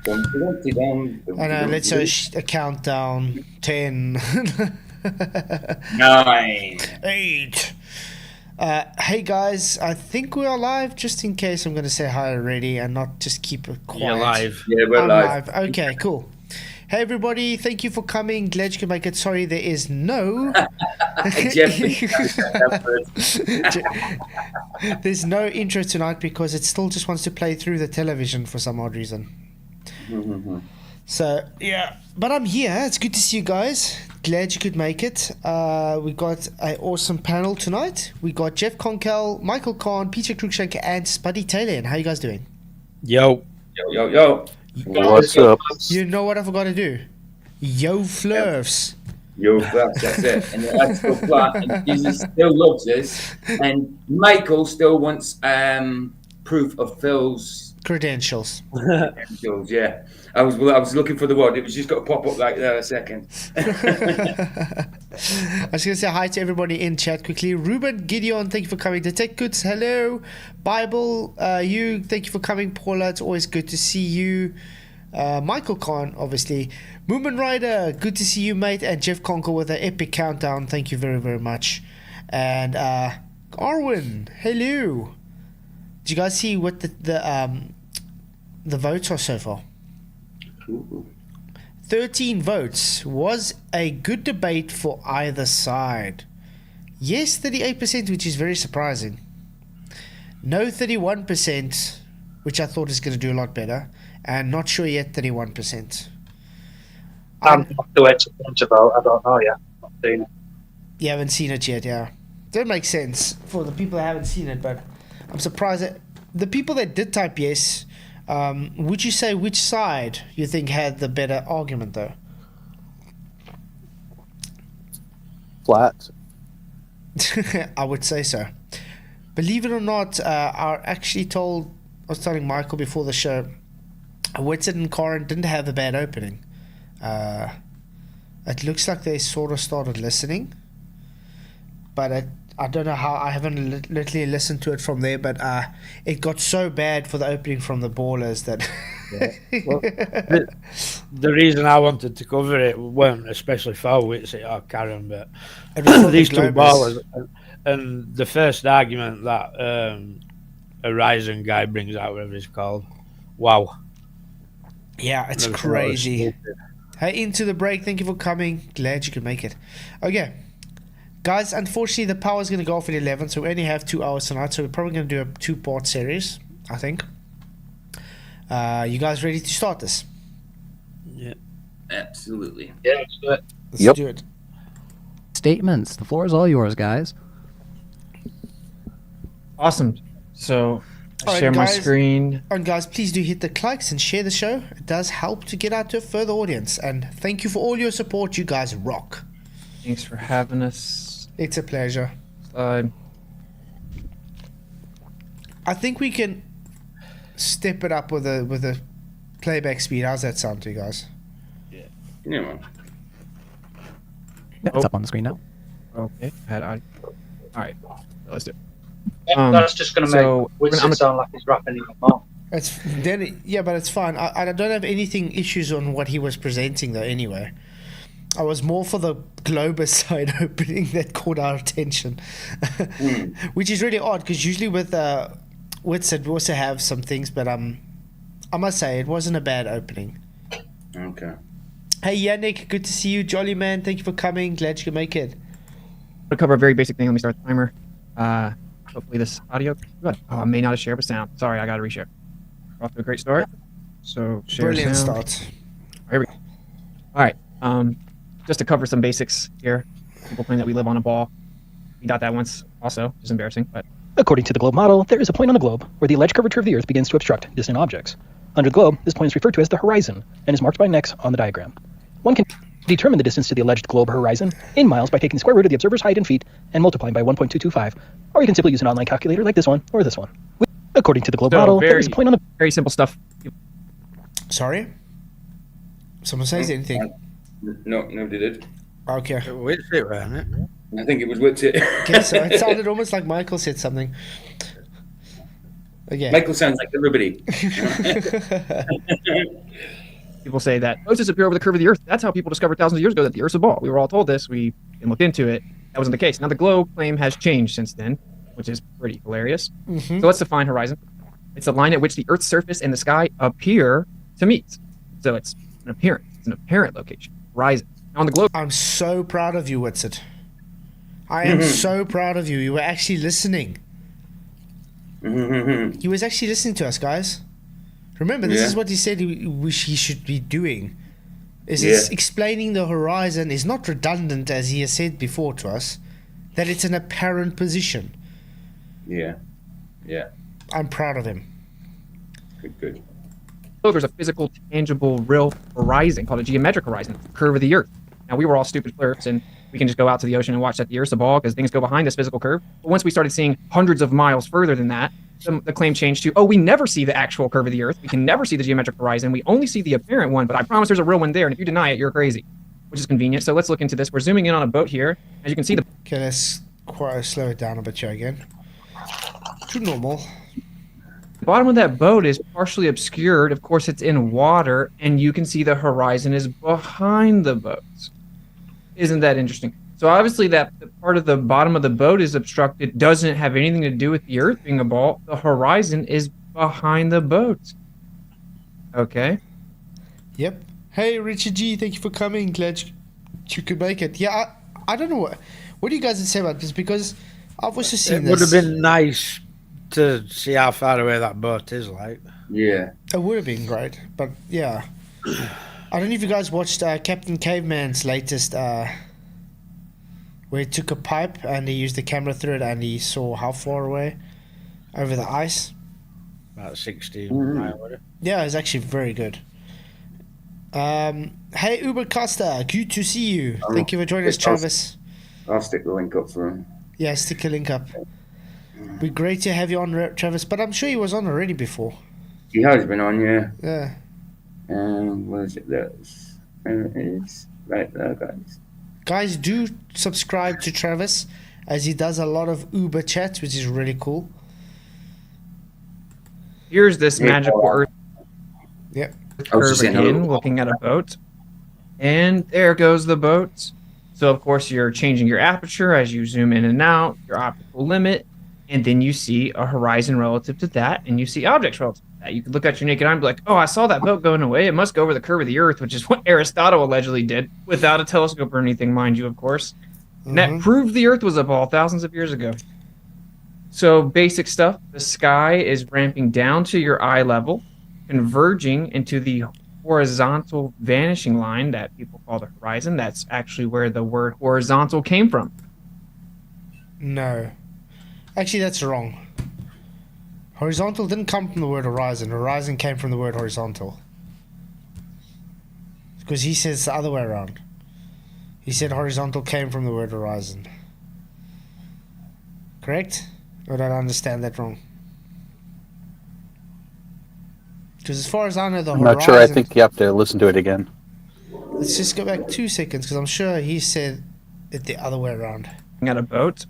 Let's say a countdown. 10. 9. 8. Hey guys, I think we are live. Just in case, I'm going to say hi already and not just keep it quiet. You're live. Yeah, we're I'm live. Okay, cool. Hey everybody, thank you for coming. Glad you can make it. Sorry, there is no. There's no intro tonight because it still just wants to play through the television for some odd reason. So yeah, but I'm here. It's good to see you guys. Glad you could make it. We got an awesome panel tonight. We got Jeff Conkel, Michael Kahn, Peter Cruikshank, and Spuddy Taylor. And how you guys doing? Yo. Yo. What's up? You know what I forgot to do? Yo Flurfs. Yo, that's it. And that's still flat. And Jesus still loves us. And Michael still wants proof of Phil's Credentials. Yeah. I was looking for the word. It was just got to pop up like that a second. I was going to say hi to everybody in chat quickly. Ruben, Gideon, thank you for coming. Detect Goods, hello. Bible, you, thank you for coming. Paula, it's always good to see you. Michael Kahn, obviously. Moomin Rider, good to see you, mate. And Jeff Conker with an epic countdown. Thank you very, very much. And Arwin, hello. Did you guys see what the votes are so far? 13 votes. Was a good debate for either side. Yes, 38%, which is very surprising. No, 31%, which I thought is going to do a lot better. And not sure yet, 31%. I'm not the way to think about. I don't know yet. Not seen it. You haven't seen it yet, yeah. That makes sense for the people that haven't seen it, but I'm surprised that the people that did type yes, would you say which side you think had the better argument, though? Flat. I would say so. Believe it or not, I was telling Michael before the show, Witsit and Corin didn't have a bad opening. It looks like they sort of started listening, but I don't know how. I haven't literally listened to it from there, but it got so bad for the opening from the Ballers that. Well, the reason I wanted to cover it weren't especially for Witsit or Karen, but these two ballers. And the first argument that Horizon guy brings out, whatever it's called, wow. Yeah, it's crazy. Hey, into the break. Thank you for coming. Glad you could make it. Okay. Guys, unfortunately, the power is going to go off at 11, so we only have 2 hours tonight, so we're probably going to do a 2-part series, I think. You guys ready to start this? Yeah. Absolutely. Yeah, let's do it. Let's do it. Statements. The floor is all yours, guys. Awesome. So, All right, share my guys. screen. And guys, please do hit the likes and share the show. It does help to get out to a further audience. And thank you for all your support. You guys rock. Thanks for having us. It's a pleasure. Slide. I think we can step it up with a playback speed. How's that sound to you guys? Yeah, man. Yeah, it's up on the screen now. Okay. Had audio. All right. Let's do it. That's just going to so make Witsit sound like he's rapping even more. But it's fine. I don't have anything issues on what he was presenting though. Anyway, I was more for the Globus side opening that caught our attention, which is really odd because usually with Witsit we also have some things, but I must say it wasn't a bad opening. Okay. Hey Yannick, good to see you, Jolly Man. Thank you for coming. Glad you could make it. I'll cover a very basic thing. Let me start the timer. Hopefully this audio. Good. Oh, I may not have shared with sound. Sorry, I got to reshare. Off to a great start. So share Brilliant sound. start. Here we go. All right. Just to cover some basics here. People claim that we live on a ball. We got that once also, which is embarrassing, but According to the globe model, there is a point on the globe where the alleged curvature of the Earth begins to obstruct distant objects. Under the globe, this point is referred to as the horizon and is marked by an X on the diagram. One can determine the distance to the alleged globe horizon in miles by taking the square root of the observer's height in feet and multiplying by 1.225, or you can simply use an online calculator like this one or this one. According to the globe model, there is a point on the... Very simple stuff. Sorry? Someone says anything? No, nobody did. Okay. Witsit, wasn't it? I think it was Witsit. Okay, so it sounded almost like Michael said something. Okay. Michael sounds like everybody. People say that boats disappear over the curve of the Earth. That's how people discovered thousands of years ago that the Earth's a ball. We were all told this. We looked into it. That wasn't the case. Now the globe claim has changed since then, which is pretty hilarious. Mm-hmm. So let's define horizon. It's the line at which the Earth's surface and the sky appear to meet. So it's an appearance. It's an apparent location. Horizon. Now on the globe. I'm so proud of you, Witsit. I am so proud of you. You were actually listening. He was actually listening to us, guys. Remember, this is what he said he should be doing. It's explaining the horizon is not redundant, as he has said before to us, that it's an apparent position. Yeah. I'm proud of him. Good. There's a physical, tangible, real horizon called a geometric horizon, the curve of the Earth. Now, we were all stupid flirts, and we can just go out to the ocean and watch that the Earth's a ball because things go behind this physical curve. But once we started seeing hundreds of miles further than that, the claim changed to, we never see the actual curve of the Earth. We can never see the geometric horizon. We only see the apparent one, but I promise there's a real one there, and if you deny it, you're crazy, which is convenient. So let's look into this. We're zooming in on a boat here. As you can see, Okay, let's slow it down a bit here again. To normal. the bottom of that boat is partially obscured. Of course, it's in water, and you can see the horizon is behind the boat. Isn't that interesting? So obviously that the part of the bottom of the boat is obstructed doesn't have anything to do with the Earth being a ball. The horizon is behind the boat. Okay. Yep. Hey, Richard G, thank you for coming. Glad you could make it. Yeah, I don't know what do you guys say about this, because I've also seen It would this. have been nice to see how far away that boat is, like. Yeah. It would have been great, but yeah. I don't know if you guys watched Captain Caveman's latest, where he took a pipe and he used the camera through it and he saw how far away over the ice. About 16 miles. Yeah, it's actually very good. Hey, Uber Costa, good to see you. Thank you for joining us, Travis. I'll stick the link up for him. Yeah, stick a link up. Be great to have you on, Travis, but I'm sure he was on already before. He has been on, yeah. Yeah. What is it? There it is. Right there, guys. Guys, do subscribe to Travis, as he does a lot of Uber chats, which is really cool. Here's this magical Earth Yep. curve again, looking at a boat. And there goes the boat. So, of course, you're changing your aperture as you zoom in and out, your optical limit, and then you see a horizon relative to that, and you see objects relative to that. You could look at your naked eye and be like, I saw that boat going away. It must go over the curve of the Earth, which is what Aristotle allegedly did, without a telescope or anything, mind you, of course. And that proved the Earth was a ball thousands of years ago. So, basic stuff. The sky is ramping down to your eye level, converging into the horizontal vanishing line that people call the horizon. That's actually where the word horizontal came from. No. Actually, that's wrong. Horizontal didn't come from the word horizon. Horizon came from the word horizontal. Because he says the other way around. He said horizontal came from the word horizon. Correct? Or did I understand that wrong? Because as far as I know, the I'm horizon... not sure. I think you have to listen to it again. Let's just go back 2 seconds, because I'm sure he said it the other way around. At a boat.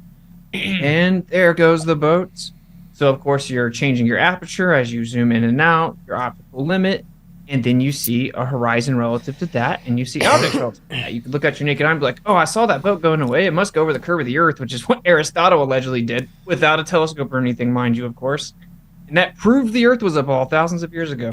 And there goes the boat. So, of course, you're changing your aperture as you zoom in and out, your optical limit, and then you see a horizon relative to that, and you see objects relative to that. You could look at your naked eye and be like, I saw that boat going away. It must go over the curve of the Earth, which is what Aristotle allegedly did, without a telescope or anything, mind you, of course. And that proved the Earth was a ball thousands of years ago.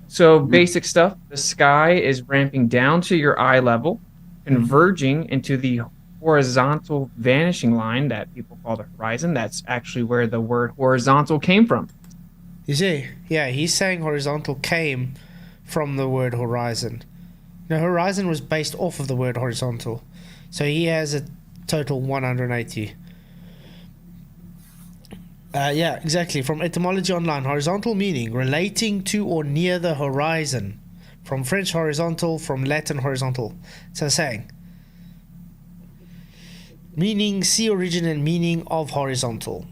So, basic stuff. The sky is ramping down to your eye level, converging into the horizontal vanishing line that people call the horizon. That's actually where the word horizontal came from. You see? Yeah, he's saying horizontal came from the word horizon. Now, horizon was based off of the word horizontal. So he has a total 180. Yeah, exactly. From Etymology Online, horizontal meaning relating to or near the horizon. From French horizontal, from Latin horizontal. So saying. Meaning, see origin and meaning of horizontal.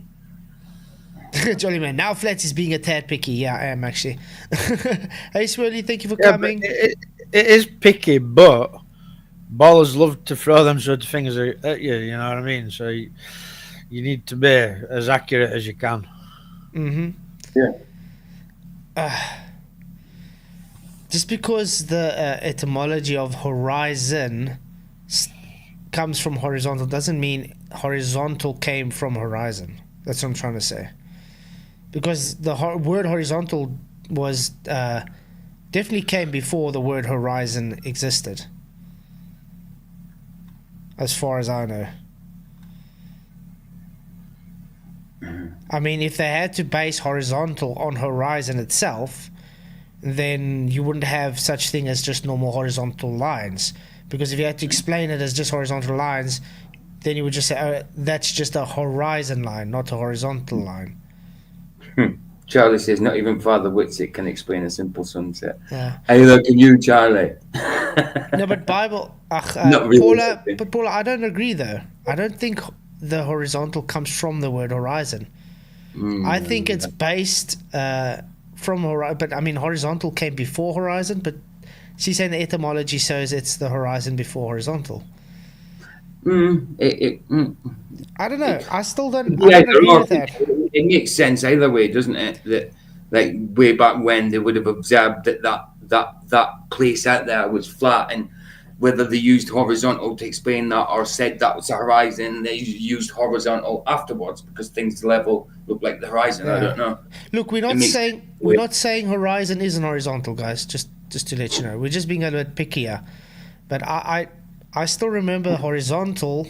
Jolly man, now Flats is being a tad picky. Yeah, I am actually. Hey Swirly, thank you for coming. It is picky, but ballers love to throw them sort of things at you, you know what I mean? So you need to be as accurate as you can. Mm-hmm. Yeah. Just because the etymology of horizon comes from horizontal doesn't mean horizontal came from horizon. That's what I'm trying to say. Because the word horizontal was definitely came before the word horizon existed, as far as I know. I mean, if they had to base horizontal on horizon itself, then you wouldn't have such thing as just normal horizontal lines. Because if you had to explain it as just horizontal lines, then you would just say, oh, that's just a horizon line, not a horizontal line. Charlie says, not even Father Witsit can explain a simple sunset. Yeah. Hey, look at you, Charlie. No, but Bible, Not really. Paula, I don't agree though. I don't think the horizontal comes from the word horizon. I think it's based from horizon, but I mean horizontal came before horizon. But she's saying the etymology shows it's the horizon before horizontal. I don't know. I still don't. I don't agree with that. It makes sense either way, doesn't it? That like way back when they would have observed that place out there was flat, and whether they used horizontal to explain that or said that was the horizon, they used horizontal afterwards because things level look like the horizon. Yeah. I don't know. Look, we're not saying horizon isn't horizontal, guys. Just to let you know, we're just being a little bit pickier. But I still remember horizontal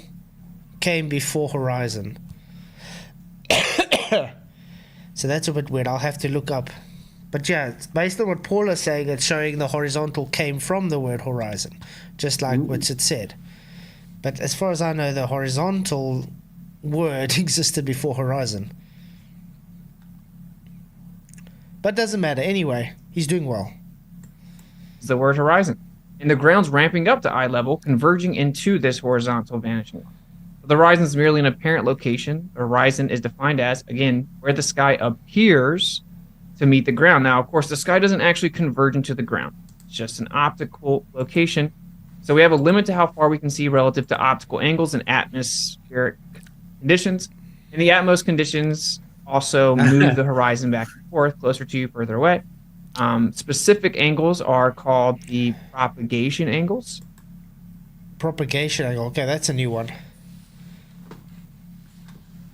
came before horizon. So that's a bit weird. I'll have to look up. But yeah, based on what Paula's saying, it's showing the horizontal came from the word horizon, just like Witsit said. But as far as I know, the horizontal word existed before horizon. But doesn't matter. Anyway, he's doing well. It's the word horizon. And the ground's ramping up to eye level, converging into this horizontal vanishing line. The horizon is merely an apparent location. The horizon is defined as, again, where the sky appears to meet the ground. Now, of course, the sky doesn't actually converge into the ground. It's just an optical location. So we have a limit to how far we can see relative to optical angles and atmospheric conditions. And the atmos conditions also move the horizon back and forth, closer to you, further away. Specific angles are called the propagation angles. Propagation angle. Okay, that's a new one.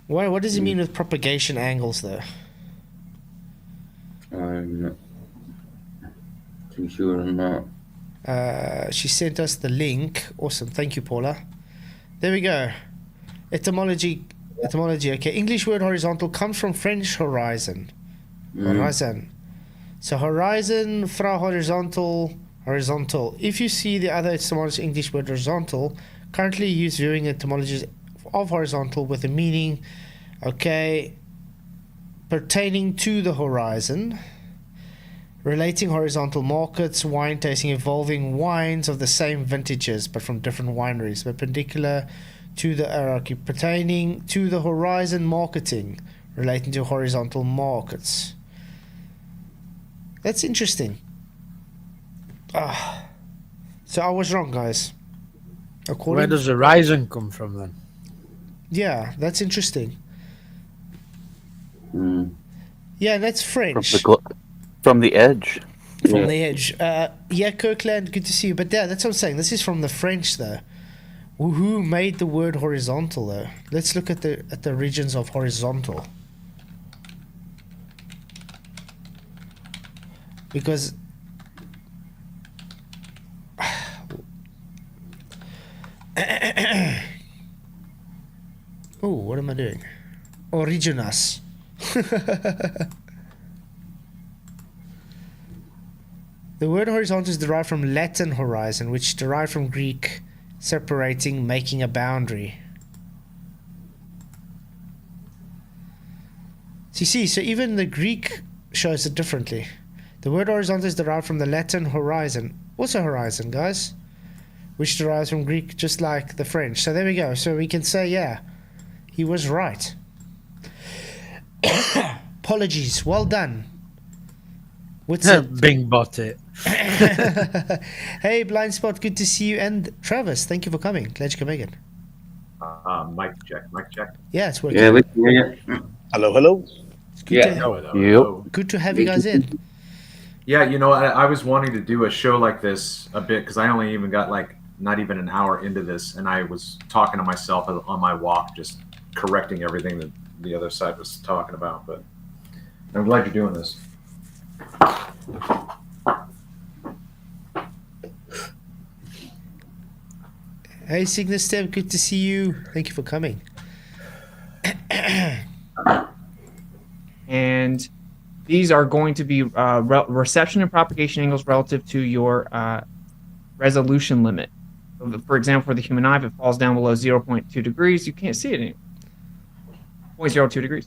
What does he mean with propagation angles, though? I'm not too sure on that. She sent us the link. Awesome. Thank you, Paula. There we go. Etymology. Okay. English word horizontal comes from French horizon. Horizon. So horizon, fra horizontal. If you see the other etymology English word horizontal, currently used viewing etymologies of horizontal with a meaning, okay, pertaining to the horizon, relating horizontal markets, wine tasting, involving wines of the same vintages but from different wineries, perpendicular to the hierarchy, pertaining to the horizon marketing, relating to horizontal markets. That's interesting. So I was wrong, guys. Where does horizon come from then? Yeah, that's interesting. Yeah, that's French. From the edge. From the edge. Yeah, Kirkland, good to see you. But yeah, that's what I'm saying. This is from the French, though. Who made the word horizontal, though? Let's look at the regions of horizontal. Because oh, what am I doing? Originas. The word horizontal is derived from Latin horizon, which derived from Greek separating, making a boundary. See, so even the Greek shows it differently. The word horizontal is derived from the Latin horizon, also horizon, guys, which derives from Greek just like the French. So there we go. So we can say, yeah, he was right. Apologies. Well done. What's it? Bing bot it. Hey, Blind Spot, good to see you. And Travis, thank you for coming. Glad you could make it. Mic check. Yeah, it's working. Yeah, we can hear you. Hello. Good, Yeah. to, good to have you guys in. Yeah, you know, I was wanting to do a show like this a bit because I only even got like not even an hour into this, and I was talking to myself on my walk, just correcting everything that the other side was talking about. But I'm glad you're doing this. Hey, Cygnus Step, good to see you. Thank you for coming. And these are going to be reception and propagation angles relative to your resolution limit. So for example, for the human eye, if it falls down below 0.2 degrees, you can't see it anymore. 0.02 degrees.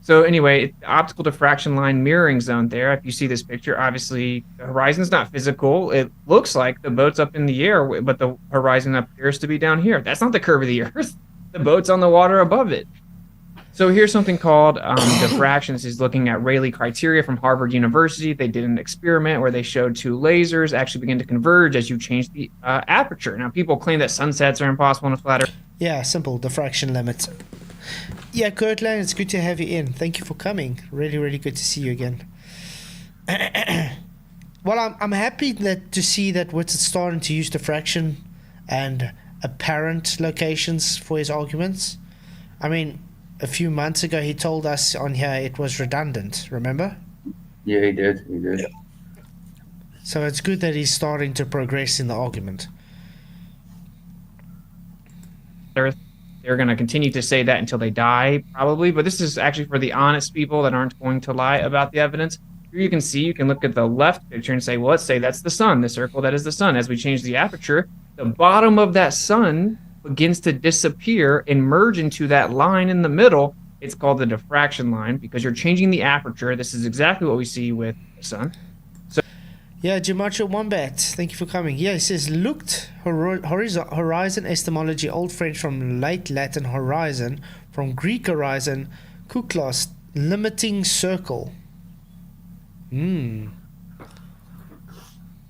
So anyway, the optical diffraction line mirroring zone there, if you see this picture, obviously the horizon's not physical. It looks like the boat's up in the air, but the horizon appears to be down here. That's not the curve of the Earth. The boat's on the water above it. So here's something called diffraction. This is looking at Rayleigh criteria from Harvard University. They did an experiment where they showed two lasers actually begin to converge as you change the aperture. Now, people claim that sunsets are impossible in a flat Earth. Yeah, simple diffraction limit. Yeah, Kurtland, it's good to have you in. Thank you for coming. Really, really good to see you again. Well, I'm happy to see that Witsit starting to use diffraction and apparent locations for his arguments. I mean, a few months ago he told us on here it was redundant, remember? Yeah, he did. Yeah. So it's good that he's starting to progress in the argument. Earth. They're going to continue to say that until they die, probably. But this is actually for the honest people that aren't going to lie about the evidence. Here you can see, you can look at the left picture and say, well, let's say that's the sun, the circle that is the sun. As we change the aperture, the bottom of that sun begins to disappear and merge into that line in the middle. It's called the diffraction line because you're changing the aperture. This is exactly what we see with the sun. Yeah, Gemacho Wombat, thank you for coming. Yeah, he says, looked horizon etymology, Old French from late Latin horizon, from Greek horizon, kuklos, limiting circle. The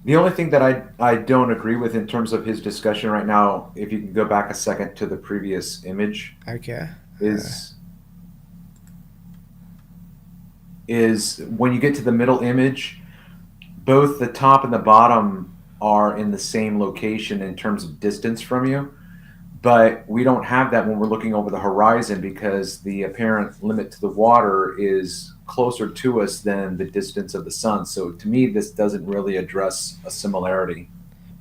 only thing that I don't agree with in terms of his discussion right now, if you can go back a second to the previous image, Okay. is when you get to the middle image, both the top and the bottom are in the same location in terms of distance from you, but we don't have that when we're looking over the horizon because the apparent limit to the water is closer to us than the distance of the sun. So to me, this doesn't really address a similarity.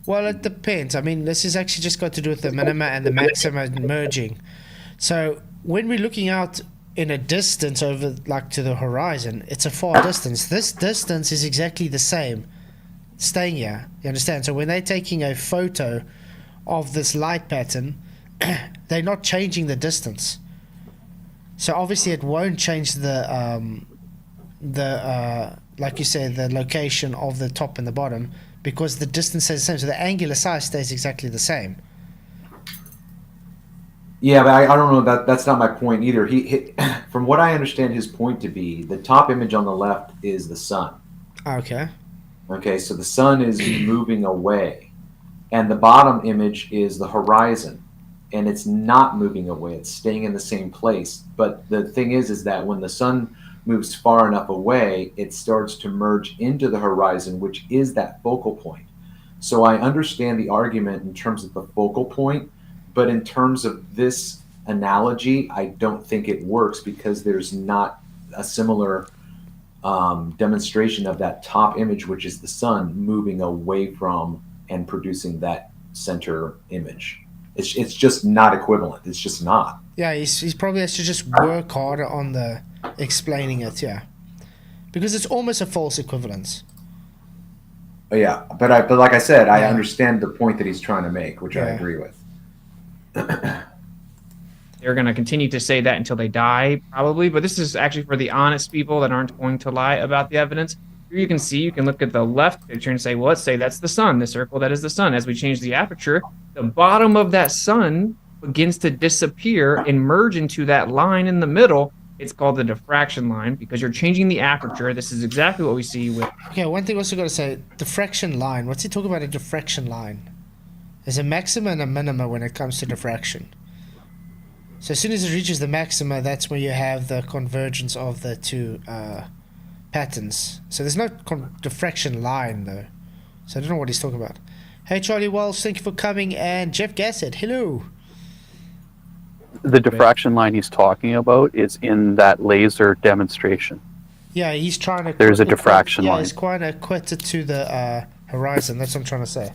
Well, it depends. I mean, this has actually just got to do with the minima and the maxima merging. So when we're looking out in a distance over, like, to the horizon, it's a far distance. This distance is exactly the same, staying here. You understand? So when they're taking a photo of this light pattern, they're not changing the distance. So obviously it won't change the like you said, the location of the top and the bottom, because the distance stays the same. So the angular size stays exactly the same. Yeah, but I don't know, that's not my point either. He from what I understand his point to be, the top image on the left is the sun. Okay. Okay, so the sun is moving away, and the bottom image is the horizon, and it's not moving away, it's staying in the same place. But the thing is that when the sun moves far enough away, it starts to merge into the horizon, which is that focal point. So I understand the argument in terms of the focal point, but in terms of this analogy, I don't think it works because there's not a similar demonstration of that top image, which is the sun, moving away from and producing that center image. It's just not equivalent. It's just not. Yeah, he's probably has to just work harder on the explaining it, yeah. Because it's almost a false equivalence. Yeah, but like I said, I understand the point that he's trying to make, which I agree with. They're going to continue to say that until they die, probably. But this is actually for the honest people that aren't going to lie about the evidence. Here you can see, you can look at the left picture and say, well, let's say that's the sun, the circle that is the sun. As we change the aperture, the bottom of that sun begins to disappear and merge into that line in the middle. It's called the diffraction line because you're changing the aperture. This is exactly what we see with... Okay, one thing also got to say, diffraction line. What's he talking about, a diffraction line? There's a maxima and a minima when it comes to diffraction. So as soon as it reaches the maxima, that's where you have the convergence of the two patterns. So there's no diffraction line though. So I don't know what he's talking about. Hey Charlie Wells, thank you for coming, and Jeff Gassett, hello. The diffraction line he's talking about is in that laser demonstration. Yeah, he's trying to. There's a diffraction line. Yeah, he's quite equated to the horizon. That's what I'm trying to say.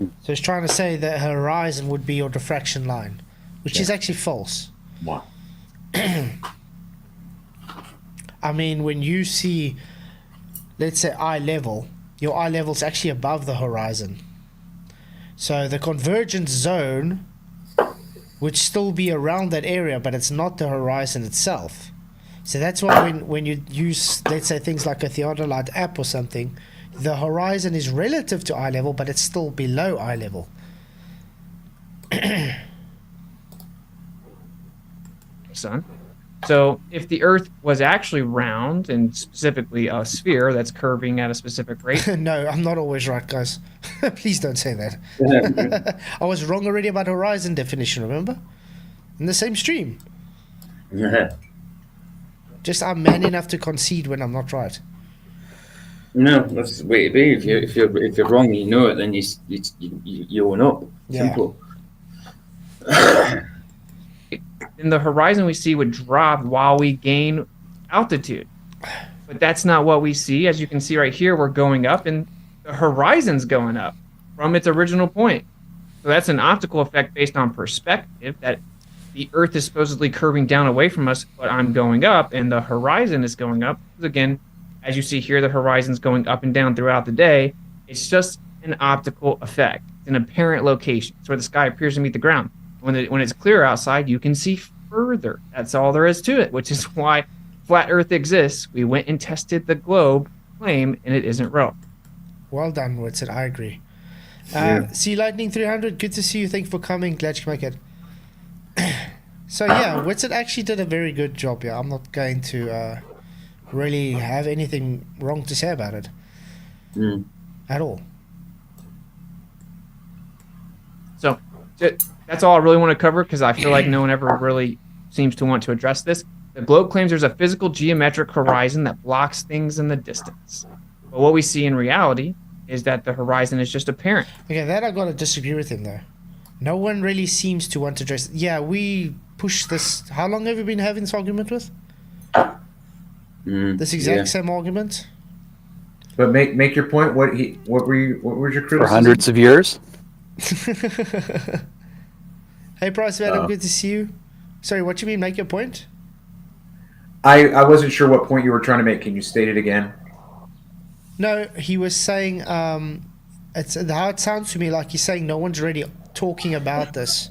So he's trying to say that horizon would be your diffraction line, which is actually false. What? I mean, when you see, let's say eye level, your eye level is actually above the horizon. So the convergence zone would still be around that area, but it's not the horizon itself. So that's why when you use, let's say, things like a theodolite app or something, the horizon is relative to eye level, but it's still below eye level. Son. So if the Earth was actually round, and specifically a sphere that's curving at a specific rate. No, I'm not always right, guys. Please don't say that. I was wrong already about horizon definition, remember? In the same stream. Just I'm man enough to concede when I'm not right. No, that's the way to be. If you're wrong, you know it. Then you own up. Yeah. Simple. And the horizon we see would drop while we gain altitude. But that's not what we see. As you can see right here, we're going up and the horizon's going up from its original point. So that's an optical effect based on perspective, that the Earth is supposedly curving down away from us, but I'm going up and the horizon is going up. Again, as you see here, the horizon's going up and down throughout the day. It's just an optical effect. It's an apparent location. It's where the sky appears to meet the ground. When it's clear outside, you can see further. That's all there is to it, which is why flat Earth exists. We went and tested the globe claim, and it isn't real. Well done, Witsit. I agree. Yeah. Sea Lightning 300, good to see you. Thank you for coming. Glad you can make it. So yeah, Witsit actually did a very good job. Yeah, I'm not going to really have anything wrong to say about it at all. So that's all I really want to cover, because I feel like no one ever really seems to want to address this. The globe claims there's a physical geometric horizon that blocks things in the distance. But what we see in reality is that the horizon is just apparent. Okay, that I got to disagree with him though. No one really seems to want to address. Yeah, we push this. How long have you been having this argument with? This exact same argument. But make your point. What was your criticism? For hundreds of years. Hey, Price Madam, good to see you. Sorry, what do you mean? Make your point. I wasn't sure what point you were trying to make. Can you state it again? No, he was saying. It's how it sounds to me like he's saying no one's really talking about this.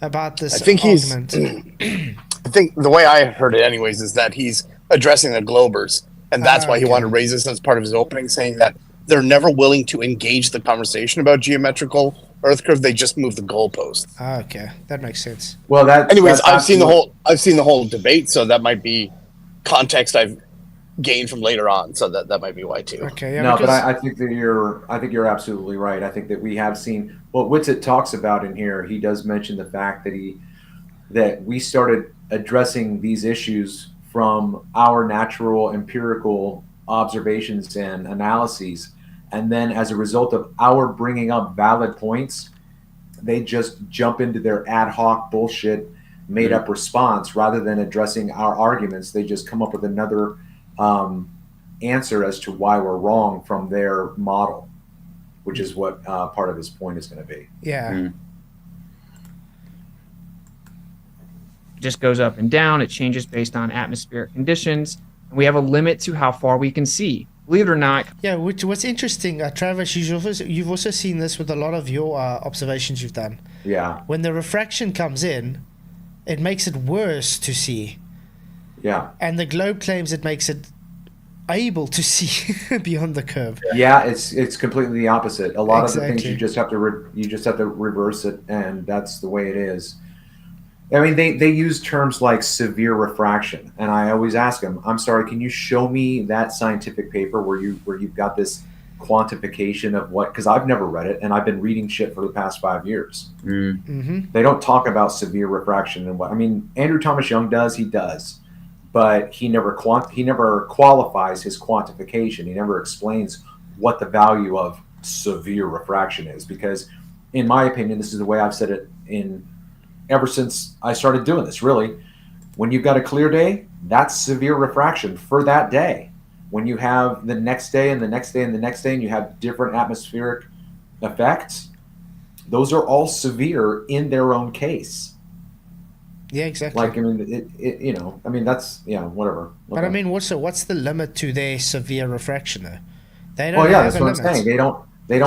About this I think argument. I think the way I heard it, anyways, is that he's addressing the globers, and that's why he wanted to raise this as part of his opening, saying that they're never willing to engage the conversation about geometrical Earth curve. They just move the goalpost. Okay, that makes sense. Well, anyways, I've seen the whole debate, so that might be context I've gained from later on. So that might be why too. Okay, yeah, no, but I think that you're absolutely right. I think that we have seen what Witsit talks about in here. He does mention the fact that we started addressing these issues from our natural empirical observations and analyses, and then as a result of our bringing up valid points, they just jump into their ad hoc bullshit made up response rather than addressing our arguments. They just come up with another answer as to why we're wrong from their model, which is what part of his point is going to be. Yeah. It just goes up and down. It changes based on atmospheric conditions. And we have a limit to how far we can see. Believe it or not. Yeah, what's interesting, Travis, you've also seen this with a lot of your observations you've done. Yeah. When the refraction comes in, it makes it worse to see. Yeah. And the globe claims it makes it able to see beyond the curve. Yeah, it's completely the opposite. A lot of the things Exactly. you just have to reverse it, and that's the way it is. I mean, they use terms like severe refraction, and I always ask them, "I'm sorry, can you show me that scientific paper where you've got this quantification of what, because I've never read it and I've been reading shit for the past 5 years. Mm-hmm. They don't talk about severe refraction and what. I mean, Andrew Thomas Young does, but he never qualifies his quantification. He never explains what the value of severe refraction is, because in my opinion, this is the way I've said it ever since I started doing this. Really, when you've got a clear day, that's severe refraction for that day. When you have the next day and the next day and the next day, and you have different atmospheric effects, those are all severe in their own case. Yeah, exactly. Like, I mean, that's, whatever. But Okay. I mean, what's the limit to their severe refraction though? They don't Well, yeah, have that's a what I'm limit. saying. They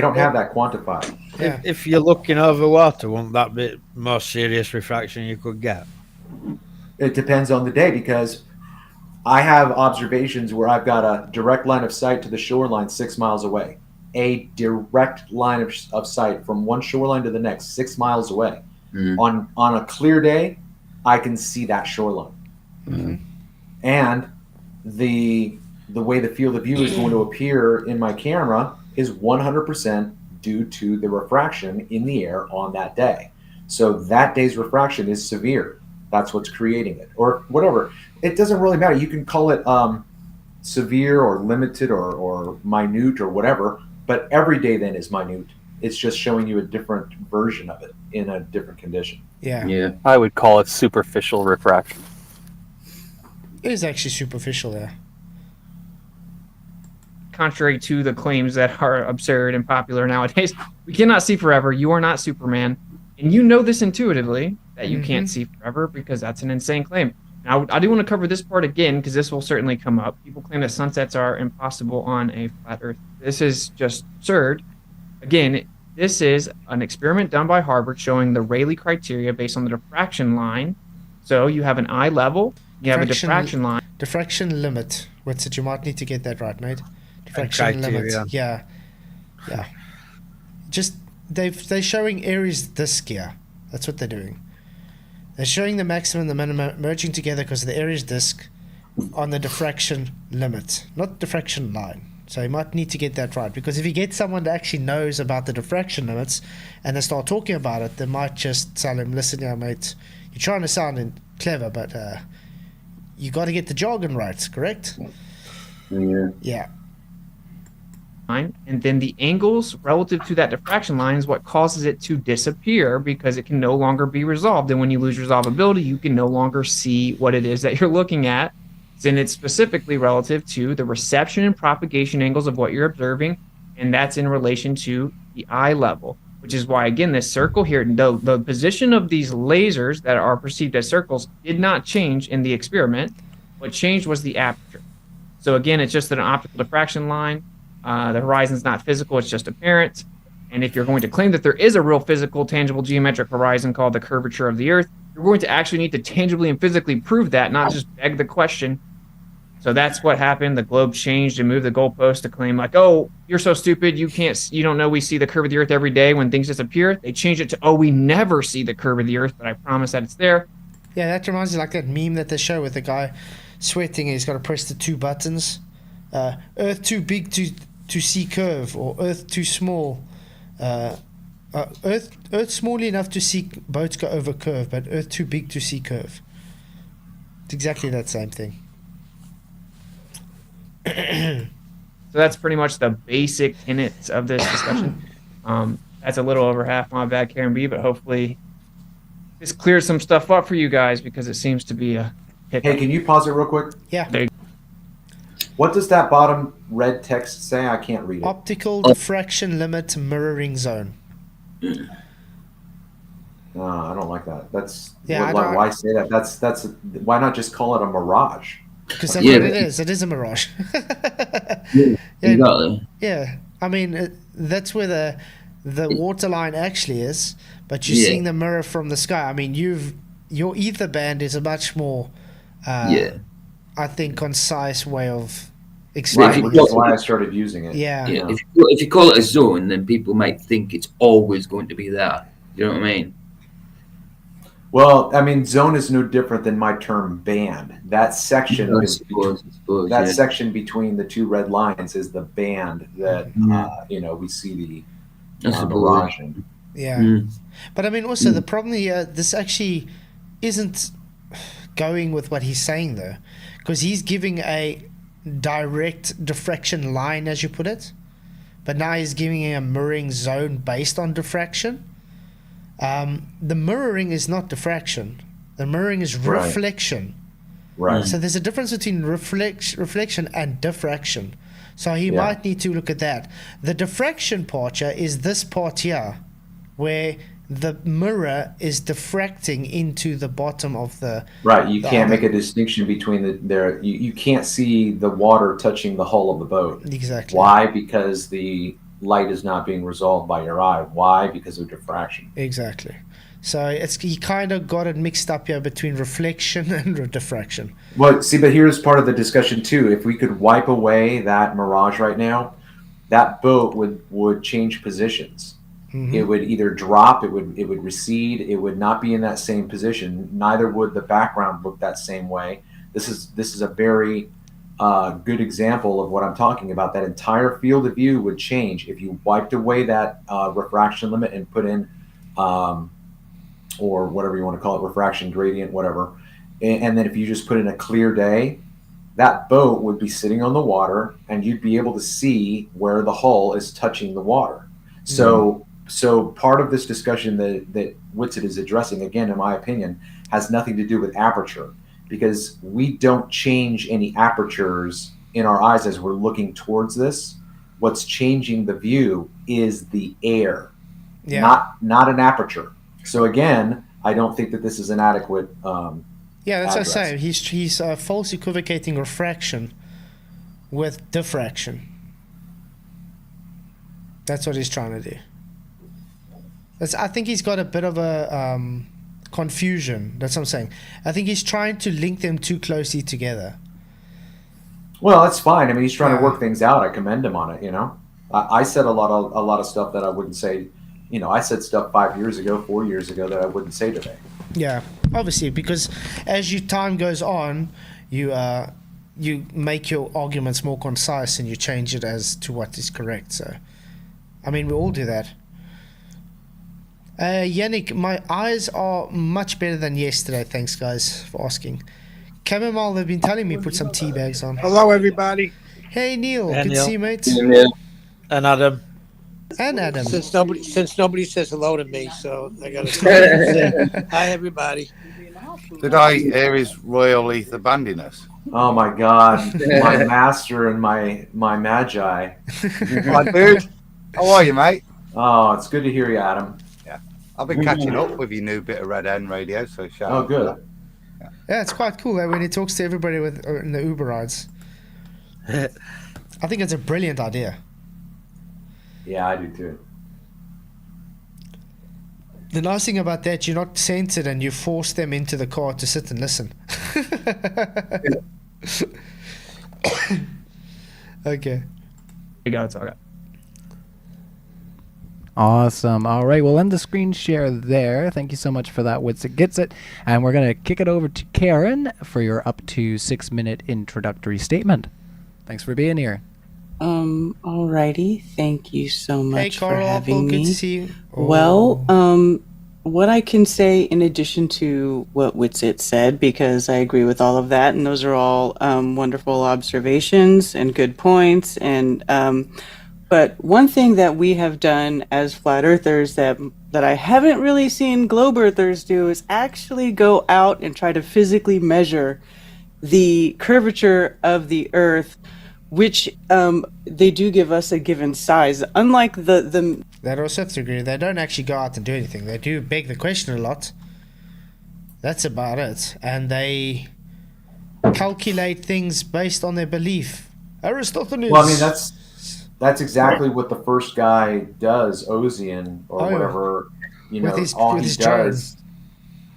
don't have that quantified. Yeah. If you're looking over water, won't that be more serious refraction you could get? It depends on the day, because I have observations where I've got a direct line of sight to the shoreline 6 miles away. A direct line of sight from one shoreline to the next 6 miles away. On a clear day, I can see that shoreline. Mm-hmm. And the way the field of view is going to appear in my camera is 100% due to the refraction in the air on that day. So that day's refraction is severe. That's what's creating it, or whatever. It doesn't really matter. You can call it severe or limited or minute or whatever, but every day then is minute. It's just showing you a different version of it in a different condition. Yeah. I would call it superficial refraction. It is actually superficial there. Contrary to the claims that are absurd and popular nowadays, we cannot see forever. You are not Superman. And you know this intuitively, that you can't see forever, because that's an insane claim. Now, I do want to cover this part again, because this will certainly come up. People claim that sunsets are impossible on a flat Earth. This is just absurd. Again, this is an experiment done by Harvard showing the Rayleigh criteria based on the diffraction line. So you have an eye level, you have a diffraction line. Diffraction limit. Witsit, you might need to get that right, mate. Diffraction limit. Yeah. Just they're showing Aries disk here. That's what they're doing. They're showing the maximum and the minimum merging together because of the Aries disk on the diffraction limit, not diffraction line. So you might need to get that right, because if you get someone that actually knows about the diffraction limits and they start talking about it, they might just tell him, listen, yeah, mate, you're trying to sound clever, but you got to get the jargon right, correct? Yeah. And then the angles relative to that diffraction line is what causes it to disappear, because it can no longer be resolved. And when you lose resolvability, you can no longer see what it is that you're looking at. And it's specifically relative to the reception and propagation angles of what you're observing, and that's in relation to the eye level, which is why, again, this circle here, the position of these lasers that are perceived as circles did not change in the experiment. What changed was the aperture. So again, it's just an optical diffraction line. The horizon's not physical, it's just apparent. And if you're going to claim that there is a real physical, tangible geometric horizon called the curvature of the Earth, you're going to actually need to tangibly and physically prove that, not just beg the question. So that's what happened. The globe changed and moved the goalpost to claim like, oh, you're so stupid, you don't know we see the curve of the Earth every day when things disappear. They changed it to, oh, we never see the curve of the Earth, but I promise that it's there. Yeah, that reminds me like that meme that they show with the guy sweating and he's got to press the two buttons. Earth too big to see curve, or Earth too small. Earth small enough to see boats go over curve, but Earth too big to see curve. It's exactly that same thing. So that's pretty much the basic tenets of this discussion. That's a little over half my bad, Karen B, but hopefully this clears some stuff up for you guys, because it seems to be a hiccup. Hey, can you pause it real quick? Yeah. What does that bottom red text say? I can't read it. Optical diffraction limit mirroring zone. No, I don't like that. That's why say that? That's why not just call it a mirage? Because that's what it is. It is a mirage. Exactly. Yeah. I mean, that's where the waterline actually is, but you're seeing the mirror from the sky. I mean, your ether band is a much more, I think, concise way of explaining. Which is why I started using it. Yeah. If you call it a zone, then people might think it's always going to be there. You know what I mean? Well, I mean, zone is no different than my term band. That section, I suppose, that yeah. section between the two red lines is the band that we see the I suppose. mirage in. Yeah. But I mean, also the problem here, this actually isn't going with what he's saying though, because he's giving a direct diffraction line, as you put it, but now he's giving a mirroring zone based on diffraction. The mirroring is not diffraction. The mirroring is reflection. Right. So there's a difference between reflection and diffraction. So he might need to look at that. The diffraction part here is this part here, where the mirror is diffracting into the bottom of the... Right, you can't make a distinction between you can't see the water touching the hull of the boat. Exactly. Why? Because the light is not being resolved by your eye. Why? Because of diffraction. Exactly. So he kind of got it mixed up here between reflection and diffraction. Well, see, but here's part of the discussion too. If we could wipe away that mirage right now, that boat would change positions. Mm-hmm. It would either drop, it would recede, it would not be in that same position. Neither would the background look that same way. This is a very good example of what I'm talking about. That entire field of view would change if you wiped away that refraction limit and put in or whatever you want to call it, refraction gradient, whatever. And then if you just put in a clear day, that boat would be sitting on the water and you'd be able to see where the hull is touching the water. So part of this discussion that Witsit is addressing, again, in my opinion, has nothing to do with aperture, because we don't change any apertures in our eyes as we're looking towards this. What's changing the view is the air, not an aperture. So again, I don't think that this is an adequate that's what I address. say. He's false equivocating refraction with diffraction. That's what he's trying to do. I think he's got a bit of a confusion. That's what I'm saying. I think he's trying to link them too closely together. Well, that's fine. I mean, he's trying to work things out. I commend him on it. I said a lot of stuff that I wouldn't say. I said stuff 5 years ago, 4 years ago that I wouldn't say today. Yeah, obviously, because as time goes on, you make your arguments more concise and you change it as to what is correct. So, I mean, we all do that. Yannick, my eyes are much better than yesterday. Thanks, guys, for asking. Chamomile, they've been telling me put some tea bags on. Hello, everybody. Hey, Neil. Hey, Good Neil. to see you, mate. And Adam. And Adam. Since nobody says hello to me, so I got to. Hi, everybody. Did I hear his royal ether bandiness? Oh my God, my master and my magi. Hi, dude. How are you, mate? Oh, it's good to hear you, Adam. Yeah, I've been catching up with your new bit of Red End radio, so shout out. Oh, good. Yeah, it's quite cool when he talks to everybody in the Uber rides. I think it's a brilliant idea. Yeah, I do too. The nice thing about that, you're not censored and you force them into the car to sit and listen. Okay. You got it, it's all right. Awesome. All right, we'll end the screen share there. Thank you so much for that, Witsit Gets It. And we're going to kick it over to Karen for your up to 6-minute introductory statement. Thanks for being here. Alrighty. Thank you so much for Carl, having good me. to see you. Well, what I can say in addition to what Witsit said, because I agree with all of that, and those are all wonderful observations and good points. And but one thing that we have done as flat earthers that I haven't really seen globe earthers do is actually go out and try to physically measure the curvature of the Earth, which they do give us a given size. Unlike the That also to agree. They don't actually go out and do anything. They do beg the question a lot. That's about it. And they calculate things based on their belief. Aristophanes. Well, I mean, that's exactly what the first guy does, Ozien, or whatever. All he does.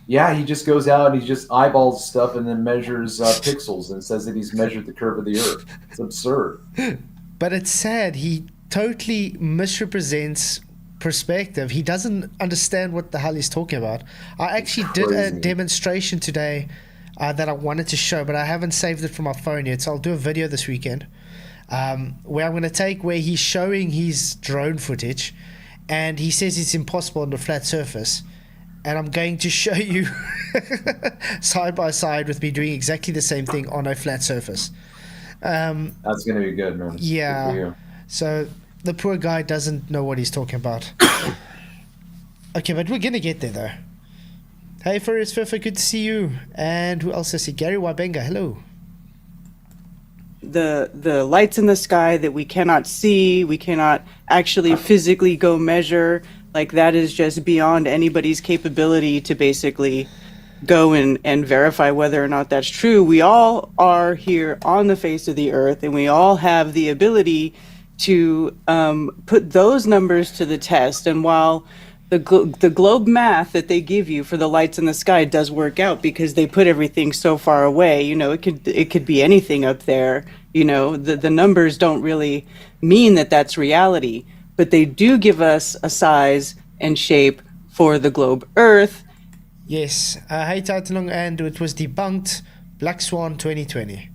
Yeah, he just goes out and he just eyeballs stuff and then measures pixels and says that he's measured the curve of the Earth. It's absurd. But it's sad. He totally misrepresents perspective, he doesn't understand what the hell he's talking about. I actually did a Crazy. demonstration today that I wanted to show, but I haven't saved it from my phone yet, so I'll do a video this weekend where I'm going to take where he's showing his drone footage, and he says it's impossible on the flat surface, and I'm going to show you side by side with me doing exactly the same thing on a flat surface. That's going to be good, man. Yeah. Good for you. So the poor guy doesn't know what he's talking about. Okay, but we're gonna get there though. Hey, Furious Fifa, good to see you. And who else I see? Gary Wabenga, hello. The lights in the sky that we cannot see, we cannot actually physically go measure, like that is just beyond anybody's capability to basically go and verify whether or not that's true. We all are here on the face of the earth, and we all have the ability to put those numbers to the test. And while the globe math that they give you for the lights in the sky does work out, because they put everything so far away, you know, it could be anything up there, you know, the numbers don't really mean that that's reality, but they do give us a size and shape for the globe Earth. Yes. Hey, Titanong, and it was debunked. Black Swan 2020.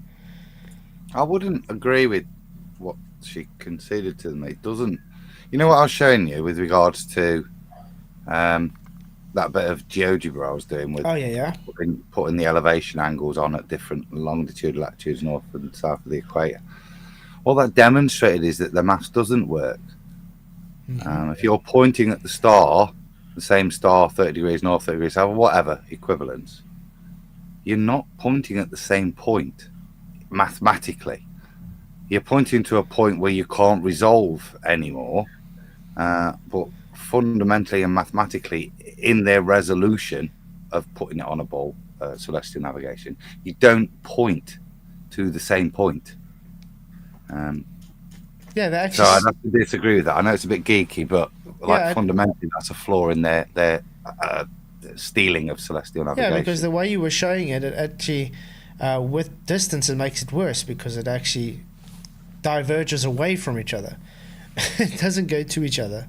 I wouldn't agree with what she conceded to me. It doesn't. You know what I was showing you with regards to that bit of GeoGebra I was doing with putting the elevation angles on at different longitude, latitudes, north and south of the equator. All that demonstrated is that the maths doesn't work. If you're pointing at the star, the same star, 30 degrees north, 30 degrees south, whatever equivalence, you're not pointing at the same point mathematically. You're pointing to a point where you can't resolve anymore, but fundamentally and mathematically, in their resolution of putting it on a ball, celestial navigation, you don't point to the same point. Yeah, that so I'd have to disagree with that. I know it's a bit geeky, but fundamentally, that's a flaw in their stealing of celestial navigation. Yeah, because the way you were showing it, it actually, with distance, it makes it worse because it actually diverges away from each other. It doesn't go to each other.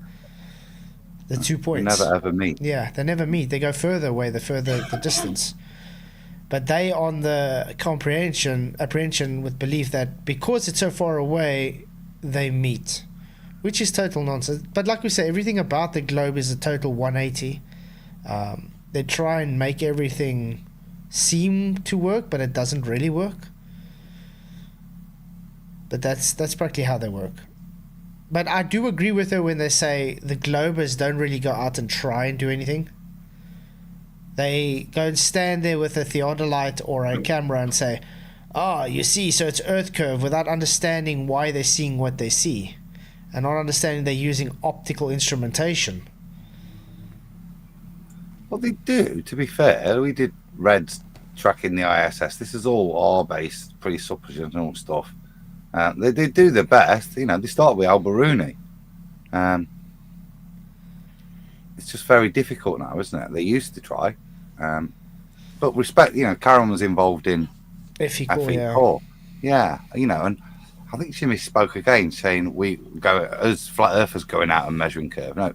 The 2 points never ever meet. Yeah, they never meet. They go further away the further the distance. But they on the apprehension with belief that because it's so far away, they meet, which is total nonsense. But like we say, everything about the globe is a total 180. They try and make everything seem to work, but it doesn't really work. But that's practically how they work. But I do agree with her when they say the globers don't really go out and try and do anything. They go and stand there with a theodolite or a camera and say, "Oh, you see, so it's Earth curve," without understanding why they're seeing what they see, and not understanding they're using optical instrumentation. Well, they do, to be fair. We did Red's tracking the ISS. This is all R-based, presuppositional stuff. They do the best. You know, they start with Alberuni. It's just very difficult now, isn't it? They used to try. But respect, you know, Karen was involved in FE Core. Yeah, you know, and I think she misspoke again, saying we go as flat earthers going out and measuring curve. No,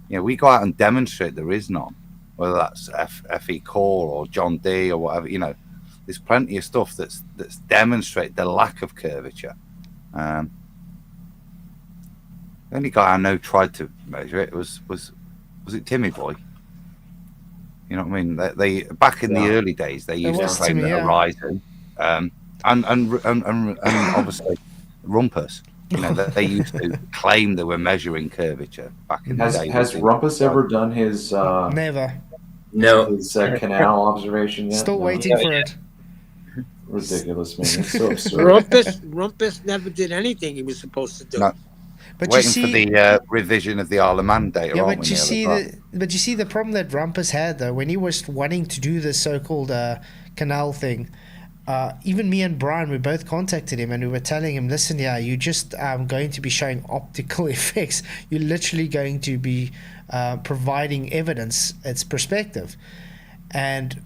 you know, we go out and demonstrate there is none, whether that's FE Core or John D or whatever. You know, there's plenty of stuff that's demonstrate the lack of curvature. The only guy I know tried to measure it was it Timmy Boy? You know what I mean? They back in the early days they used to claim the horizon, and obviously Rumpus. You know that they used to claim they were measuring curvature back in the day. Has Rumpus ever done his never? No, his canal observation yet? Still waiting for it. Ridiculous, man! It's so absurd. Rumpus never did anything he was supposed to do. No. But waiting you see, for the revision of the Isle of Man data. Yeah, aren't but we, you see the problem that Rumpus had though when he was wanting to do the so-called canal thing. Even me and Brian, we both contacted him and we were telling him, listen, yeah, you just going to be showing optical effects. You're literally going to be providing evidence, it's perspective. And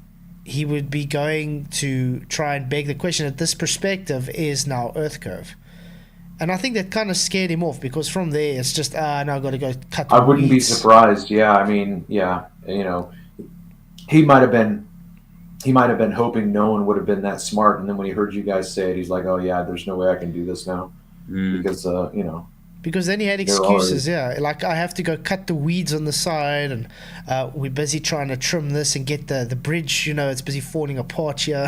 he would be going to try and beg the question that this perspective is now Earth curve. And I think that kind of scared him off, because from there it's just, now I've got to go cut the I wouldn't be weeds. surprised. Yeah, I mean, yeah, he might have been hoping no one would have been that smart, and then when he heard you guys say it, he's like, oh yeah, there's no way I can do this now, because Because then he had excuses, like I have to go cut the weeds on the side, and we're busy trying to trim this and get the bridge, it's busy falling apart here.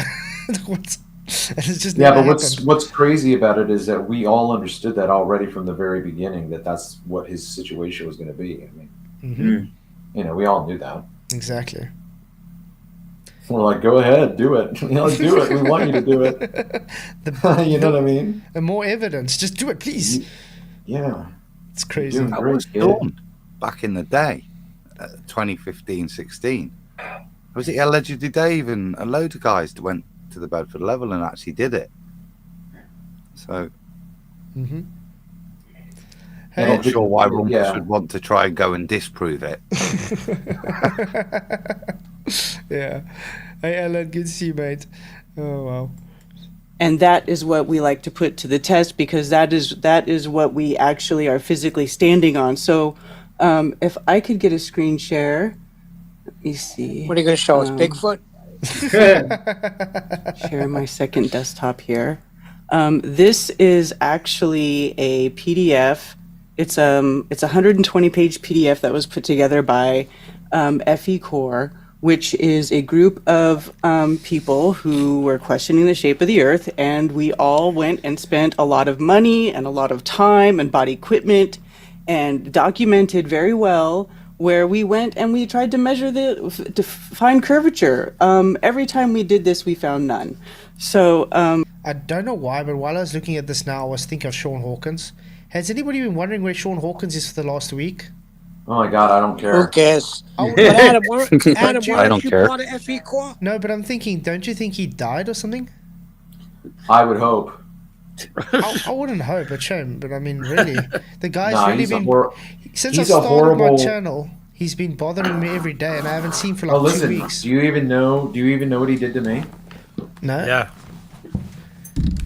It's just but what's crazy about it is that we all understood that already from the very beginning, that that's what his situation was going to be. I mean, we all knew that. Exactly. We're like, go ahead, do it. Do it. We want you to do it. You know what I mean? And more evidence. Just do it, please. Yeah. It's crazy. That was done back in the day, 2015, 16. Was it allegedly Dave and a load of guys that went to the Bedford level and actually did it? So I'm not sure why Rumpus would want to try and go and disprove it. Yeah. Hey, Alan, good to see you, mate. Oh, wow. And that is what we like to put to the test, because that is what we actually are physically standing on. So if I could get a screen share, let me see. What are you going to show us, Bigfoot? Share my second desktop here. This is actually a PDF. It's a 120-page PDF that was put together by FE Core, which is a group of people who were questioning the shape of the Earth, and we all went and spent a lot of money and a lot of time and bought equipment and documented very well where we went and we tried to measure to find curvature. Every time we did this, we found none. So I don't know why, but while I was looking at this now, I was thinking of Sean Hawkins. Has anybody been wondering where Sean Hawkins is for the last week? Oh my God, I don't care. Who cares? But Adam, weren't you care. part of FE Core? No, but I'm thinking, don't you think he died or something? I would hope. I wouldn't hope, but shame. But I mean, really, the guy's Nah, really he's a been hor- since he's I a started horrible- my channel. He's been bothering me every day, and I haven't seen for like 2 listen, weeks. do you even know what he did to me? No. Yeah.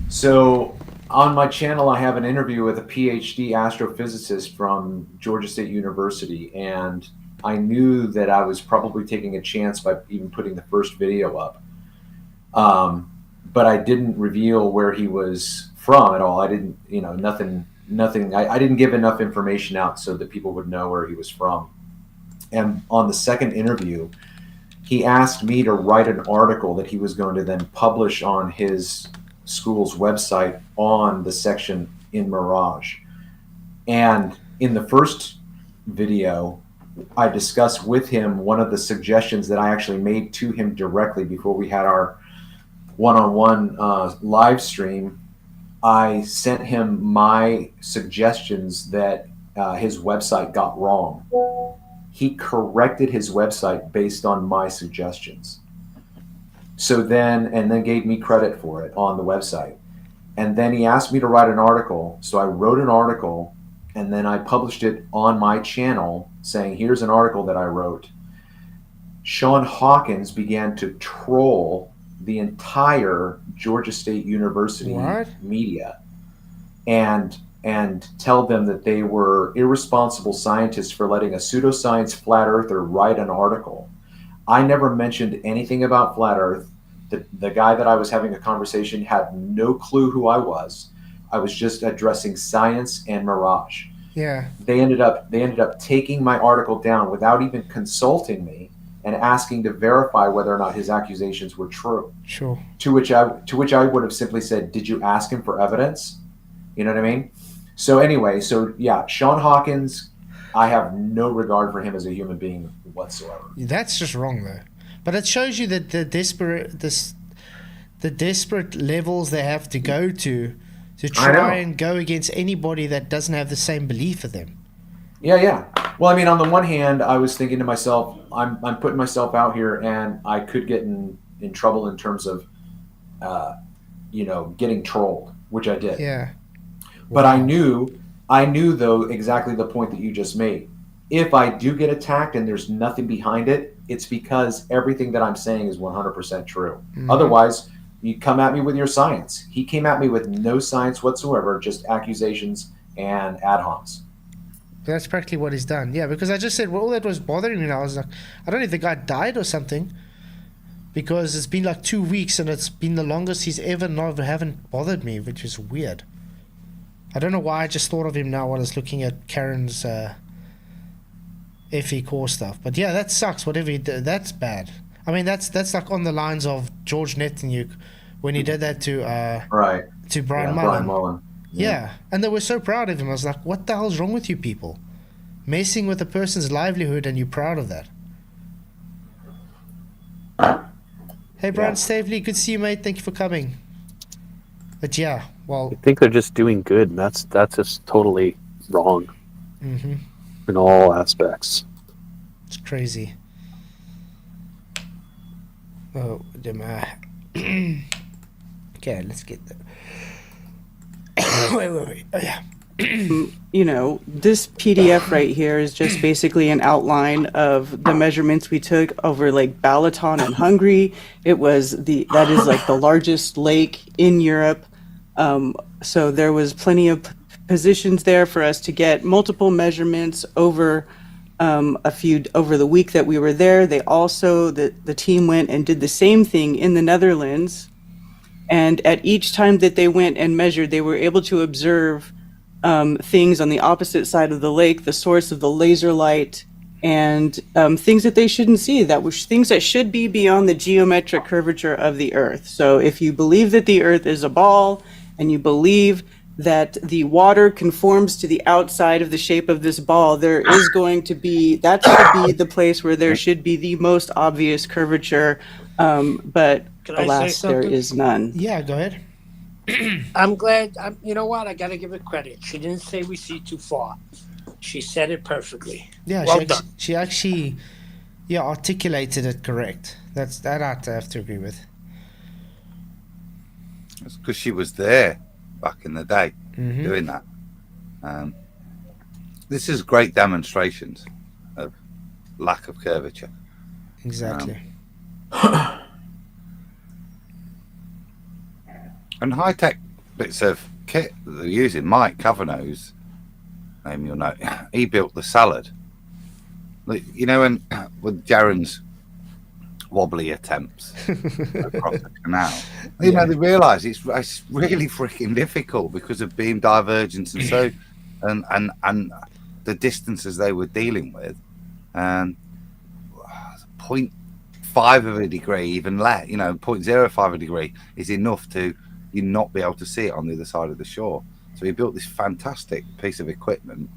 So on my channel, I have an interview with a PhD astrophysicist from Georgia State University, and I knew that I was probably taking a chance by even putting the first video up. But I didn't reveal where he was from at all. I didn't, nothing. I didn't give enough information out so that people would know where he was from. And on the second interview, he asked me to write an article that he was going to then publish on his school's website on the section in Mirage. And in the first video, I discussed with him one of the suggestions that I actually made to him directly before we had our one-on-one live stream. I sent him my suggestions that his website got wrong. He corrected his website based on my suggestions. So then gave me credit for it on the website. And then he asked me to write an article. So I wrote an article, and then I published it on my channel saying, here's an article that I wrote. Sean Hawkins began to troll the entire Georgia State University media and tell them that they were irresponsible scientists for letting a pseudoscience flat earther write an article. I never mentioned anything about flat earth. The guy that I was having a conversation had no clue who I was. I was just addressing science and Mirage. Yeah. They ended up taking my article down without even consulting me and asking to verify whether or not his accusations were true. Sure. To which I would have simply said, did you ask him for evidence? You know what I mean? So anyway, Sean Hawkins, I have no regard for him as a human being whatsoever. That's just wrong, though. But it shows you that the desperate levels they have to go to try and go against anybody that doesn't have the same belief as them. Yeah. Well, I mean, on the one hand, I was thinking to myself, I'm putting myself out here, and I could get in trouble in terms of, getting trolled, which I did. Yeah. But I knew though exactly the point that you just made. If I do get attacked and there's nothing behind it, it's because everything that I'm saying is 100% true. Mhm. Otherwise, You come at me with your science. He came at me with no science whatsoever, just accusations and ad homs. That's practically what he's done. Yeah, because I just said, well, all that was bothering me now. I was like, I don't know if the guy died or something, because it's been like 2 weeks and it's been the longest he's ever haven't bothered me, which is weird. I don't know why I just thought of him now while I was looking at Karen's FE core stuff. But yeah, that sucks. Whatever he did, that's bad. I mean, that's like on the lines of George Netanyahu when he did that to Brian Mullen. Brian Mullen. Yeah, and they were so proud of him. I was like, what the hell's wrong with you people? Messing with a person's livelihood and you're proud of that. Hey, Brian Stavely, good to see you, mate. Thank you for coming. But yeah, well... I think they're just doing good, and that's just totally wrong in all aspects. It's crazy. Oh, okay, let's get there. wait. Oh, yeah. This PDF right here is just basically an outline of the measurements we took over Lake Balaton in Hungary. That is like the largest lake in Europe. So there was plenty of positions there for us to get multiple measurements over over the week that we were there. They also, the team went and did the same thing in the Netherlands. And at each time that they went and measured, they were able to observe things on the opposite side of the lake, the source of the laser light, and things that they shouldn't see, things that should be beyond the geometric curvature of the Earth. So if you believe that the Earth is a ball, and you believe that the water conforms to the outside of the shape of this ball, that should be the place where there should be the most obvious curvature, but alas, there is none. Yeah, go ahead. I'm glad. You know what? I got to give it credit. She didn't say we see too far. She said it perfectly. Yeah, well done. She actually articulated it correct. That I have to agree with. It's because she was there back in the day doing that. This is great demonstrations of lack of curvature. Exactly. And high-tech bits of kit that they're using. Mike Cavanagh's name you'll know. He built the salad. You know, with Jaren's wobbly attempts across the canal, they realise it's really freaking difficult because of beam divergence and so and the distances they were dealing with, and 0.5 of a degree, even less, 0.05 of a degree is enough to you not be able to see it on the other side of the shore. So he built this fantastic piece of equipment,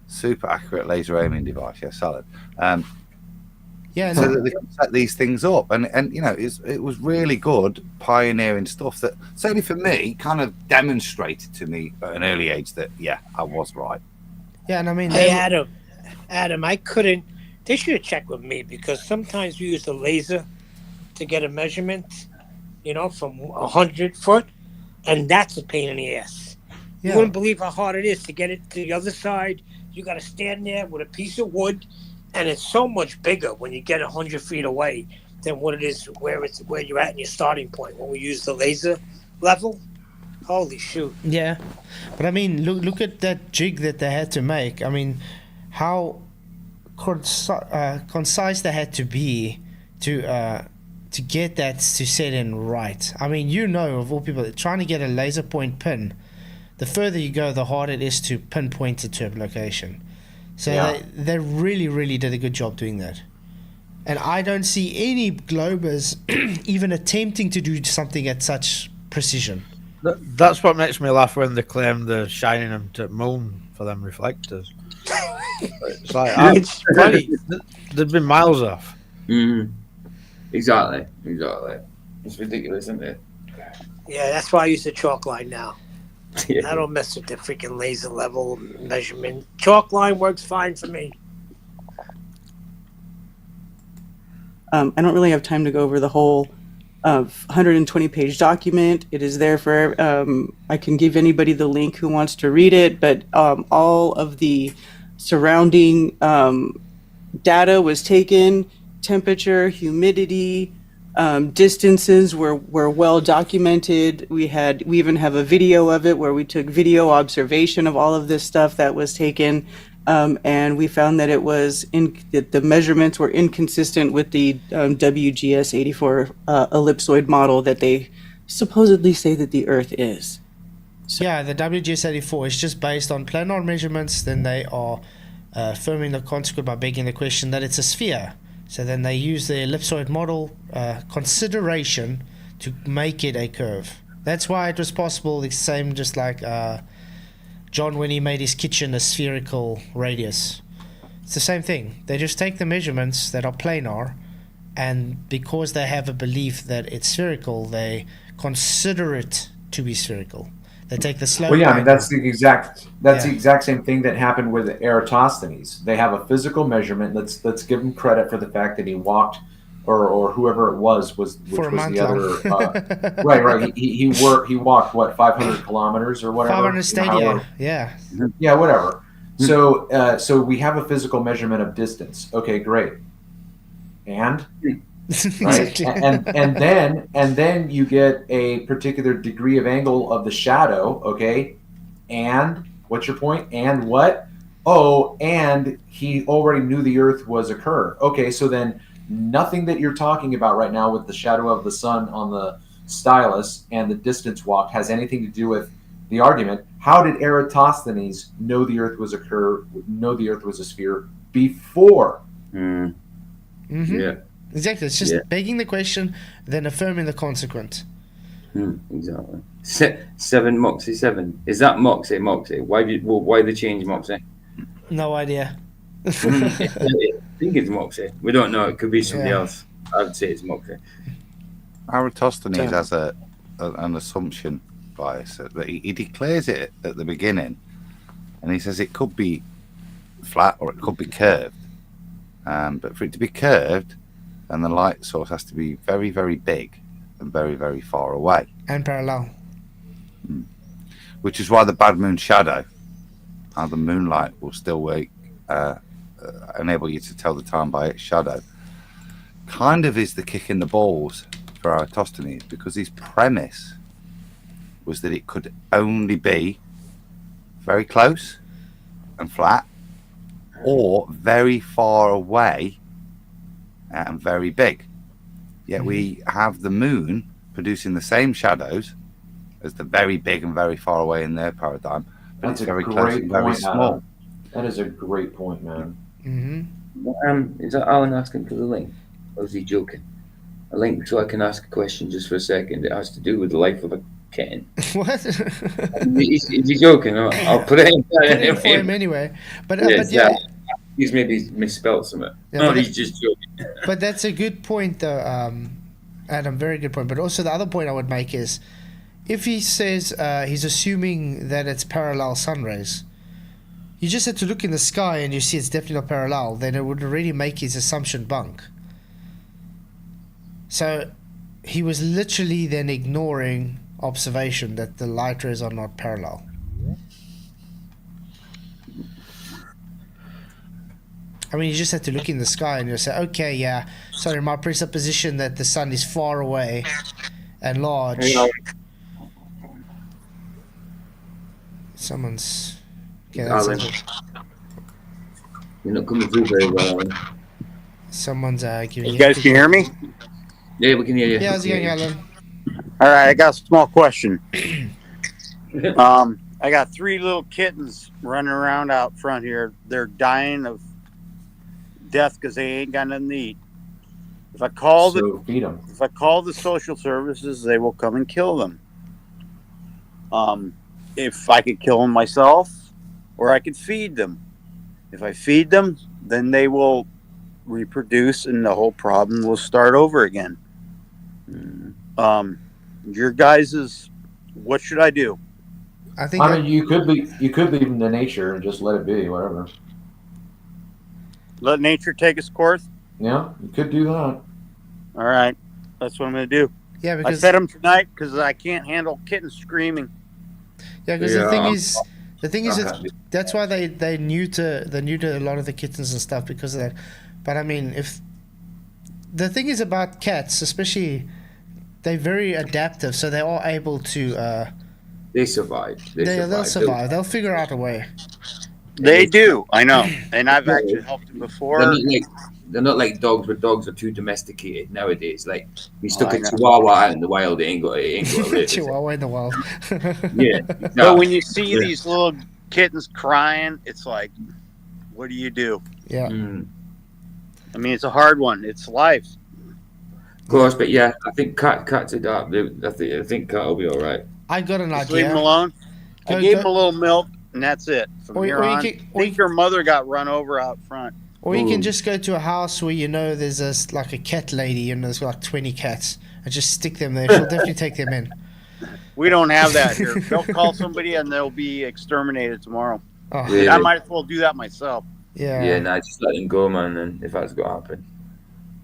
super accurate laser aiming device, salad. So that they can set these things up, and it was really good pioneering stuff that certainly for me kind of demonstrated to me at an early age that I was right. Yeah, and I mean, hey Adam, I couldn't. They should have checked with me because sometimes we use the laser to get a measurement, from 100 foot, and that's a pain in the ass. You wouldn't believe how hard it is to get it to the other side. You got to stand there with a piece of wood. And it's so much bigger when you get 100 feet away than what it is where you're at in your starting point. When we use the laser level, holy shoot! Yeah, but I mean, look at that jig that they had to make. I mean, how concise they had to be to get that to set in right. I mean, of all people, trying to get a laser point pin, the further you go, the harder it is to pinpoint it to a location. So they really, really did a good job doing that. And I don't see any globers even attempting to do something at such precision. That's what makes me laugh when they claim they're shining them to moon for them reflectors. It's like, they've been miles off. Mm-hmm. Exactly. It's ridiculous, isn't it? Yeah, that's why I use the chalk line now. I don't mess with the freaking laser level measurement. Chalk line works fine for me. I don't really have time to go over the whole 120-page document. It is there for, I can give anybody the link who wants to read it, but all of the surrounding data was taken, temperature, humidity, distances were well documented. We even have a video of it where we took video observation of all of this stuff that was taken, and we found that that the measurements were inconsistent with the WGS 84 ellipsoid model that they supposedly say that the Earth is. Yeah, the WGS84 is just based on planar measurements. Then they are affirming the consequent by begging the question that it's a sphere. So then they use the ellipsoid model consideration to make it a curve. That's why it was possible. The same, just like John when he made his kitchen a spherical radius. It's the same thing. They just take the measurements that are planar, and because they have a belief that it's spherical, they consider it to be spherical. They take the slope. Well, yeah, I mean that's the exact same thing that happened with Eratosthenes. They have a physical measurement. Let's give him credit for the fact that he walked, or whoever it was the other. Right. He walked what 500 kilometers or whatever. 500 stadia. Yeah. Yeah, whatever. So we have a physical measurement of distance. Okay, great. And right, and then you get a particular degree of angle of the shadow. Okay, and what's your point? And what? Oh, and he already knew the Earth was a curve. Okay, so then nothing that you're talking about right now with the shadow of the sun on the stylus and the distance walk has anything to do with the argument. How did Eratosthenes know the Earth was a curve? Know the Earth was a sphere before? Yeah. Exactly. It's just begging the question, then affirming the consequent. Exactly. 7 Moxie 7. Is that Moxie? Why they change Moxie? No idea. I think it's Moxie. We don't know. It could be somebody else. I would say it's Moxie. Eratosthenes has an assumption bias that he declares it at the beginning, and he says it could be flat or it could be curved. But for it to be curved, and the light source has to be very, very big and very, very far away. And parallel. Which is why the bad moon shadow, how the moonlight will still enable you to tell the time by its shadow, kind of is the kick in the balls for Eratosthenes, because his premise was that it could only be very close and flat, or very far away and very big. Yet we have the moon producing the same shadows as the very big and very far away in their paradigm, but That's it's very a close great and very point, small. Adam. That is a great point, man. Is that Alan asking for the link? Or is he joking? A link so I can ask a question just for a second. It has to do with the life of a kitten. What? Is he joking? I'll put it in for him anyway. But he's maybe misspelled something. Yeah, No, he's just joking. But that's a good point, though, Adam. Very good point. But also the other point I would make is, if he says he's assuming that it's parallel sun rays, you just have to look in the sky and you see it's definitely not parallel. Then it would already make his assumption bunk. So he was literally then ignoring observation that the light rays are not parallel. I mean, you just have to look in the sky and you'll say, okay, yeah, sorry, my presupposition that the sun is far away and large. Someone's... Okay, that's Alan, you're not coming through very well, Alan. Someone's giving you guys can hear me? Yeah, we can hear you. Yeah, how's it going, Alan? All right, I got a small question. I got 3 little kittens running around out front here. They're dying of death because they ain't got nothing to eat. If I call feed them. If I call the social services, they will come and kill them. If I could kill them myself, or I could feed them. If I feed them, then they will reproduce, and the whole problem will start over again. Your guys' what should I do? I mean, you could leave them to nature and just let it be, whatever. Let nature take its course? Yeah, you could do that. All right. That's what I'm going to do. Yeah, because I fed them tonight because I can't handle kittens screaming. Yeah, because the thing is, that's why they're new to a lot of the kittens and stuff because of that. But I mean, if the thing is about cats, especially, they're very adaptive, so they are able to. They survive. They'll survive. They'll figure out a way. They do. I know, and I've actually helped them before. They're not like dogs, where dogs are too domesticated nowadays. Like you stuck a Chihuahua out in the wild, it ain't got to live. Chihuahua in the wild. Yeah. But when you see these little kittens crying, it's like, what do you do? Yeah. I mean, it's a hard one. It's life. Of course, but yeah, I think cats adapt. I think cat will be all right. I got an Just idea. leave him alone. I gave him a little milk, and that's it. From here on, I think your mother got run over out front. Or you can just go to a house where there's a cat lady and there's like 20 cats and just stick them there. She'll definitely take them in. We don't have that here. They'll call somebody and they'll be exterminated tomorrow. Oh. Really? I might as well do that myself. Yeah. Yeah, no, just let them go, man. And if that's going to happen.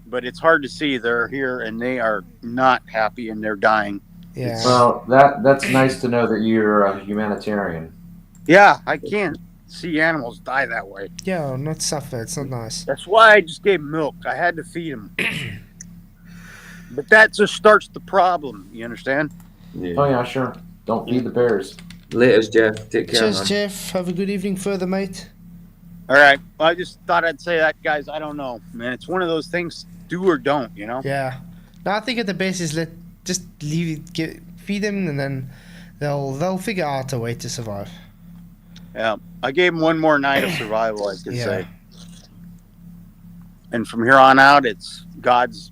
But it's hard to see. They're here and they are not happy and they're dying. Yeah. Well, that's nice to know that you're a humanitarian. Yeah, I can't see animals die that way. Yeah, not suffer. It's not nice. That's why I just gave milk. I had to feed him. But that just starts the problem. You understand? Yeah. Oh yeah, sure. Don't feed the bears. Later, Jeff. Take care, Cheers, man. Jeff. Have a good evening further, mate. All right. Well, I just thought I'd say that, guys. I don't know, man. It's one of those things. Do or don't. You know? Yeah. No, I think at the best is feed them, and then they'll figure out a way to survive. Yeah. I gave him one more night of survival, I could say. And from here on out, it's God's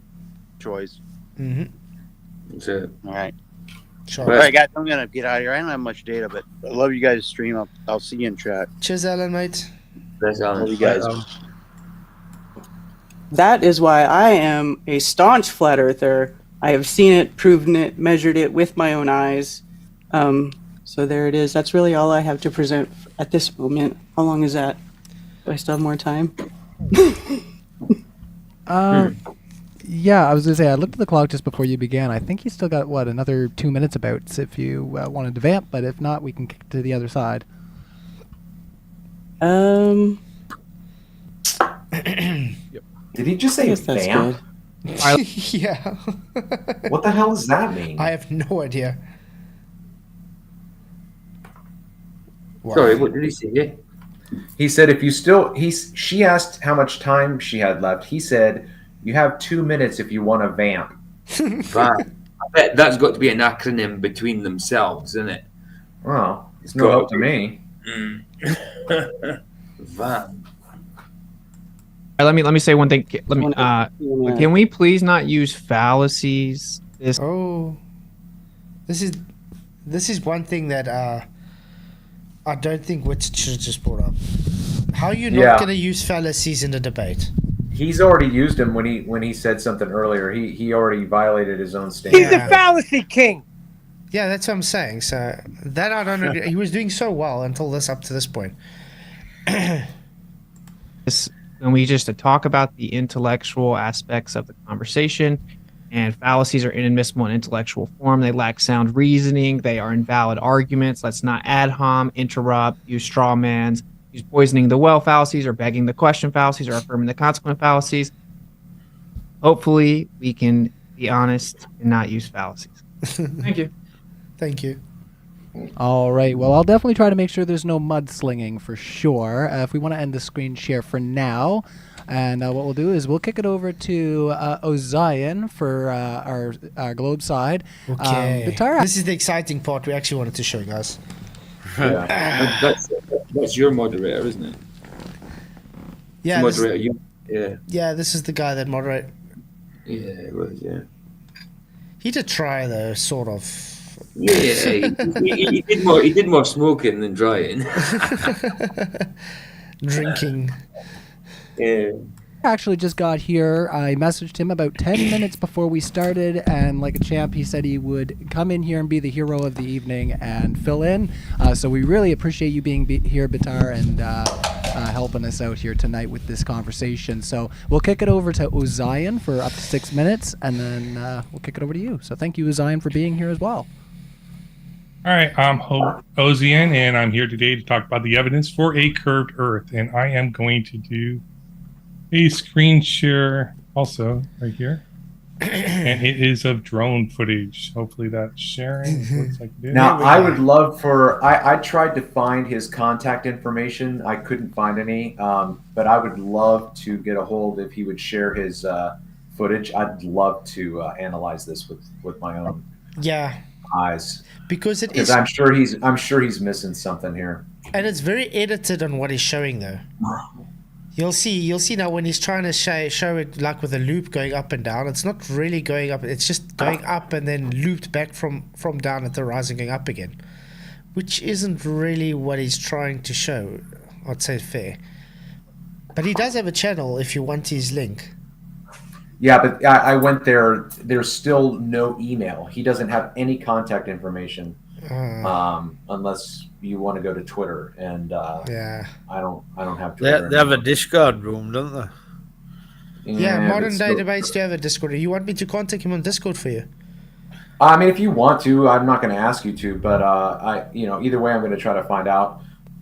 choice. Mm-hmm. That's it. All right. Sure. All right, guys. I'm gonna get out of here. I don't have much data, but I love you guys' stream. I'll see you in chat. Cheers, Alan, mate. Thanks, Alan. Love you guys. That is why I am a staunch flat earther. I have seen it, proven it, measured it with my own eyes. So there it is. That's really all I have to present at this moment. How long is that? Do I still have more time? Yeah, I was going to say, I looked at the clock just before you began. I think you still got, another 2 minutes about if you wanted to vamp, but if not, we can kick to the other side. Did he just say vamp? Yeah. What the hell does that mean? I have no idea. Wow. Sorry, what did he say? He said if you still she asked how much time she had left. He said you have 2 minutes if you want to vamp. I bet that's got to be an acronym between themselves, isn't it? Well, it's no help to me. Vamp. Let me say one thing. Can we please not use fallacies? This is one thing that I don't think Witsit should have just brought up. How are you not going to use fallacies in a debate? He's already used them when he said something earlier. He already violated his own standard. He's a fallacy king. Yeah, that's what I'm saying. So that I don't agree. He was doing so well until up to this point. When we just talk about the intellectual aspects of the conversation, and fallacies are inadmissible in intellectual form. They lack sound reasoning. They are invalid arguments. Let's not ad hom, interrupt, use straw mans, use poisoning the well fallacies, or begging the question fallacies, or affirming the consequent fallacies. Hopefully, we can be honest and not use fallacies. Thank you. Thank you. All right. Well, I'll definitely try to make sure there's no mudslinging for sure. If we want to end the screen share for now, and what we'll do is we'll kick it over to Ozien for our globe side. Okay. Bitara. This is the exciting part we actually wanted to show, guys. That's your moderator, isn't it? Yeah. Moderator. Yeah, this is the guy that moderate. Yeah, it was. Yeah. He did try though, sort of. Yeah, he did more smoking than drying. Drinking. Yeah. Actually just got here. I messaged him about 10 minutes before we started, and like a champ, he said he would come in here and be the hero of the evening and fill in. So we really appreciate you being here, Bitar, and helping us out here tonight with this conversation. So we'll kick it over to Ozien for up to 6 minutes, and then we'll kick it over to you. So thank you, Ozien, for being here as well. All right, I'm Ozien, and I'm here today to talk about the evidence for a curved Earth. And I am going to do a screen share also right here. And it is of drone footage. Hopefully that's sharing. It looks like it is. Now, I would love for... I tried to find his contact information. I couldn't find any. But I would love to get a hold if he would share his footage. I'd love to analyze this with my own eyes. Because I'm sure he's missing something here. And it's very edited on what he's showing, though. You'll see now when he's trying to show it like with a loop going up and down. It's not really going up. It's just going up and then looped back from down at the horizon, going up again, which isn't really what he's trying to show. I'd say fair. But he does have a channel if you want his link. Yeah, but I went there. There's still no email. He doesn't have any contact information, unless you want to go to Twitter. And I don't have Twitter. They have a Discord room, don't they? Yeah, modern day debates do have a Discord. You want me to contact him on Discord for you? I mean, if you want to, I'm not going to ask you to. But either way, I'm going to try to find out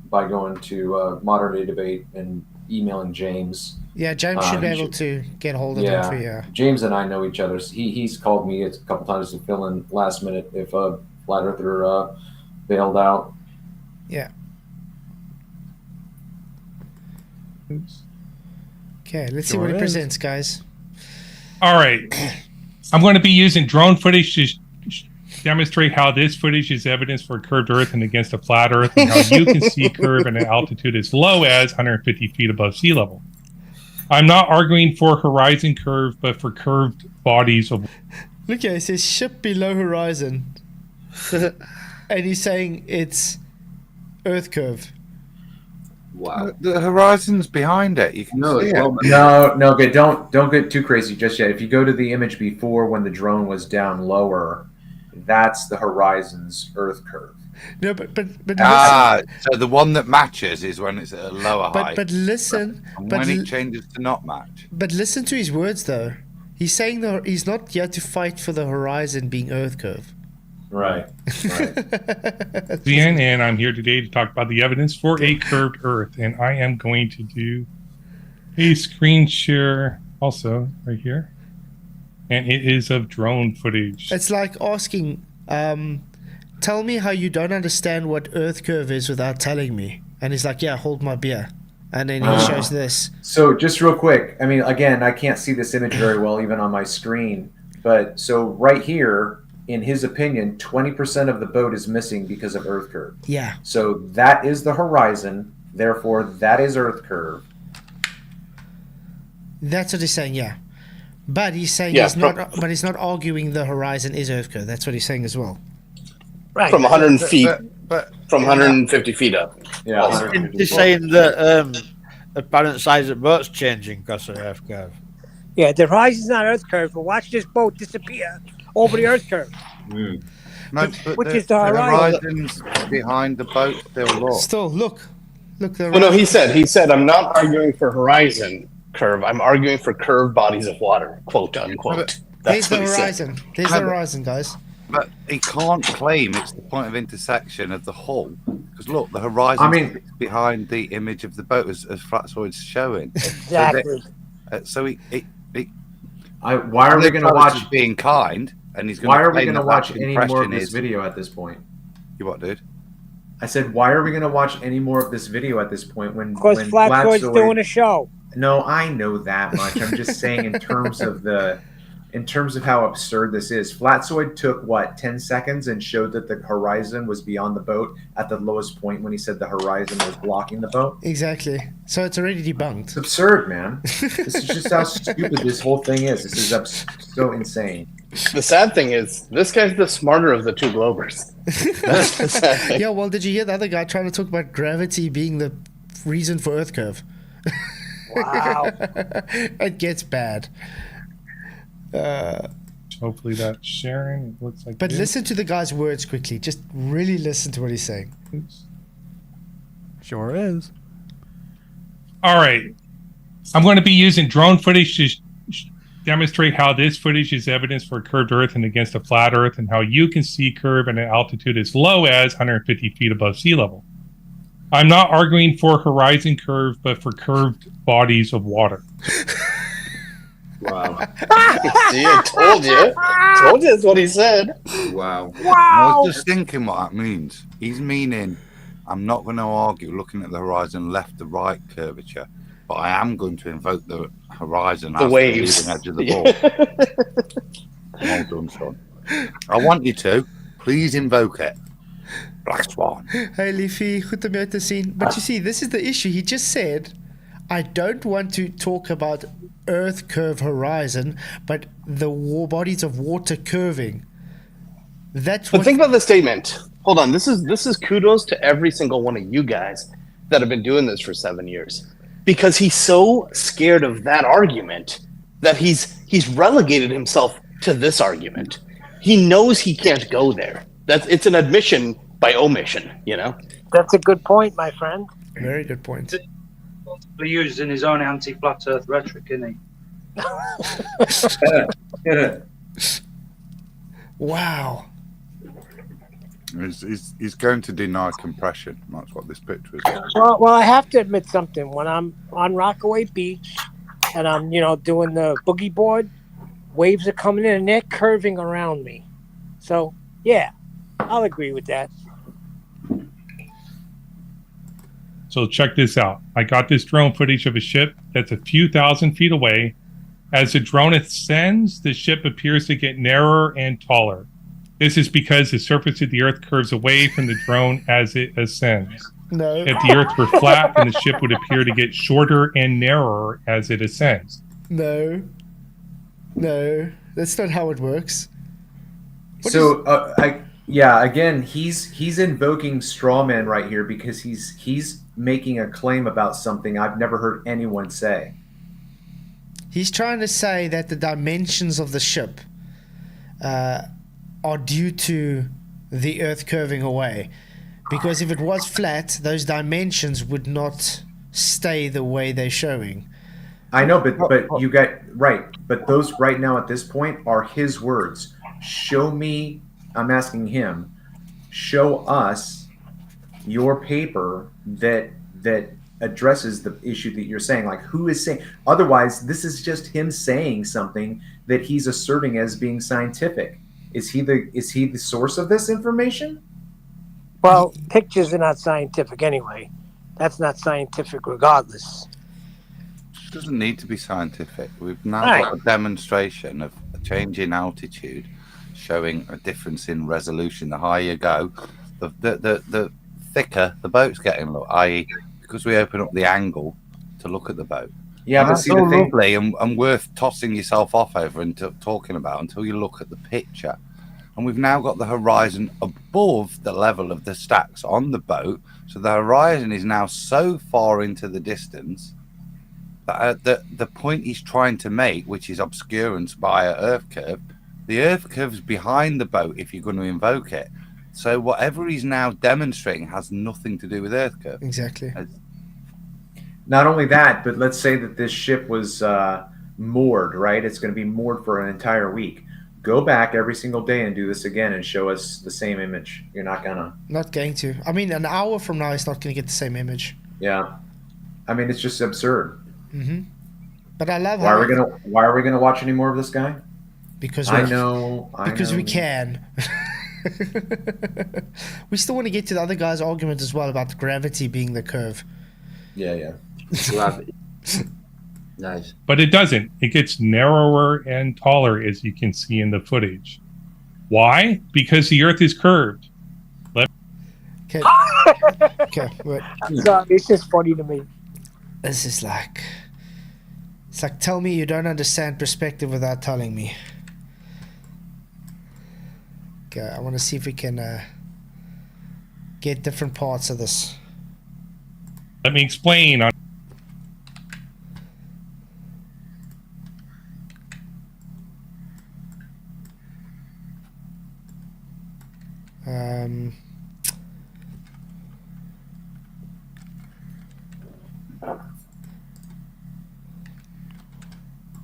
by going to Modern Day Debate and emailing James. Yeah, James should be able to get hold of him for you. James and I know each other. He's called me a couple times to fill in last minute if a flat earther bailed out. Yeah. Okay, let's see what he presents, guys. All right. I'm going to be using drone footage to demonstrate how this footage is evidence for a curved Earth and against a flat Earth, and how you can see curve at an altitude as low as 150 feet above sea level. I'm not arguing for horizon curve, but for curved bodies of... Look here, it says ship below horizon. And he's saying it's Earth curve. Wow. The horizon's behind it. You can see it. No, okay, don't get too crazy just yet. If you go to the image before when the drone was down lower, that's the horizon's Earth curve. No, but so the one that matches is when it's at a lower height. But listen, and when it changes to not match. But listen to his words, though. He's saying that he's not here to fight for the horizon being Earth curve. Right. Ozien, and I'm here today to talk about the evidence for a curved Earth, and I am going to do a screen share also right here, and it is of drone footage. It's like asking, tell me how you don't understand what Earth curve is without telling me. And he's like, yeah, hold my beer. And then he shows this. So just real quick, I mean, again, I can't see this image very well even on my screen, but so right here, in his opinion, 20% of the boat is missing because of Earth curve. Yeah. So that is the horizon, therefore that is Earth curve. That's what he's saying, yeah. But he's saying he's not arguing the horizon is Earth curve. That's what he's saying as well. Right. From 100 feet, from 150 feet up. Yeah. He's saying that apparent size of boat's changing because of Earth curve. Yeah, the horizon's not Earth curve, but watch this boat disappear over the Earth curve. No, Which is the horizon. horizon's behind the boat still. Look. Well, no, he said, I'm not arguing for horizon curve. I'm arguing for curved bodies of water, quote unquote. There's the horizon. There's the horizon, guys. But he can't claim it's the point of intersection of the hull. Because look, the horizon is behind the image of the boat as Flatzoid's showing. Exactly. Why are we going to watch being kind? And he's going why are we going to watch any more of this video at this point? You what, dude? I said, why are we going to watch any more of this video at this point when Flatzoid's doing a show? No, I know that much. I'm just saying in terms of how absurd this is. Flatzoid took 10 seconds and showed that the horizon was beyond the boat at the lowest point when he said the horizon was blocking the boat. Exactly. So it's already debunked. It's absurd, man. This is just how stupid this whole thing is. This is so insane. The sad thing is, this guy's the smarter of the two Globers. That's the sad thing. Yeah, well, did you hear the other guy trying to talk about gravity being the reason for Earth curve? Wow. It gets bad. Hopefully that's sharing. It looks like. But listen to the guy's words quickly. Just really listen to what he's saying. Sure is. All right. I'm going to be using drone footage to demonstrate how this footage is evidence for a curved Earth and against a flat Earth, and how you can see curve at an altitude as low as 150 feet above sea level. I'm not arguing for horizon curve, but for curved bodies of water. Wow. See, I told you. Told you that's what he said. Wow. I was just thinking what that means. He's meaning I'm not going to argue looking at the horizon left to right curvature, but I am going to invoke the horizon The as waves. the edge of the ball. Well done, son. I want you to. Please invoke it. Black Swan. Hey, Leafy, goed om jou te zien. But you see, this is the issue. He just said, I don't want to talk about Earth curve horizon, but the bodies of water curving. That's what. But think about the statement. Hold on. This is kudos to every single one of you guys that have been doing this for 7 years, because he's so scared of that argument that he's relegated himself to this argument. He knows he can't go there. It's an admission by omission. You know. That's a good point, my friend. Very good point. He used in his own anti-flat Earth rhetoric, isn't he? Wow. He's going to deny compression. That's what this picture is. Well, I have to admit something. When I'm on Rockaway Beach and I'm, doing the boogie board, waves are coming in and they're curving around me. So, yeah, I'll agree with that. So check this out. I got this drone footage of a ship that's a few thousand feet away. As the drone ascends, the ship appears to get narrower and taller. This is because the surface of the Earth curves away from the drone as it ascends. No. If the Earth were flat, then the ship would appear to get shorter and narrower as it ascends. No, that's not how it works. Again, he's invoking strawman right here because he's making a claim about something I've never heard anyone say. He's trying to say that the dimensions of the ship are due to the Earth curving away. Because if it was flat, those dimensions would not stay the way they're showing. I know, but you got right. But those right now at this point are his words. Show me, I'm asking him, show us your paper that addresses the issue that you're saying. Like, who is saying? Otherwise, this is just him saying something that he's asserting as being scientific. Is he the source of this information? Well, pictures are not scientific anyway. That's not scientific regardless. It doesn't need to be scientific. We've now got a demonstration of a change in altitude showing a difference in resolution. The higher you go, the thicker the boat's getting, i.e. because we open up the angle to look at the boat. Yeah, but that's see, so the thing, lovely and worth tossing yourself off over and talking about until you look at the picture. And we've now got the horizon above the level of the stacks on the boat. So the horizon is now so far into the distance that the point he's trying to make, which is obscurance by an Earth curve, the Earth curve's behind the boat if you're going to invoke it. So whatever he's now demonstrating has nothing to do with Earth curve. Exactly. Not only that, but let's say that this ship was moored, right? It's going to be moored for an entire week. Go back every single day and do this again and show us the same image. You're not gonna. Not going to. I mean, an hour from now, it's not going to get the same image. Yeah, I mean, it's just absurd. Mm-hmm. But I love. Why are we gonna watch any more of this guy? Because we can. We still want to get to the other guy's argument as well about the gravity being the curve. Yeah. Gravity. Nice. But it doesn't. It gets narrower and taller, as you can see in the footage. Why? Because the Earth is curved. Okay. Wait. Sorry, it's just funny to me. This is like... It's like, tell me you don't understand perspective without telling me. Okay, I want to see if we can get different parts of this. Let me explain.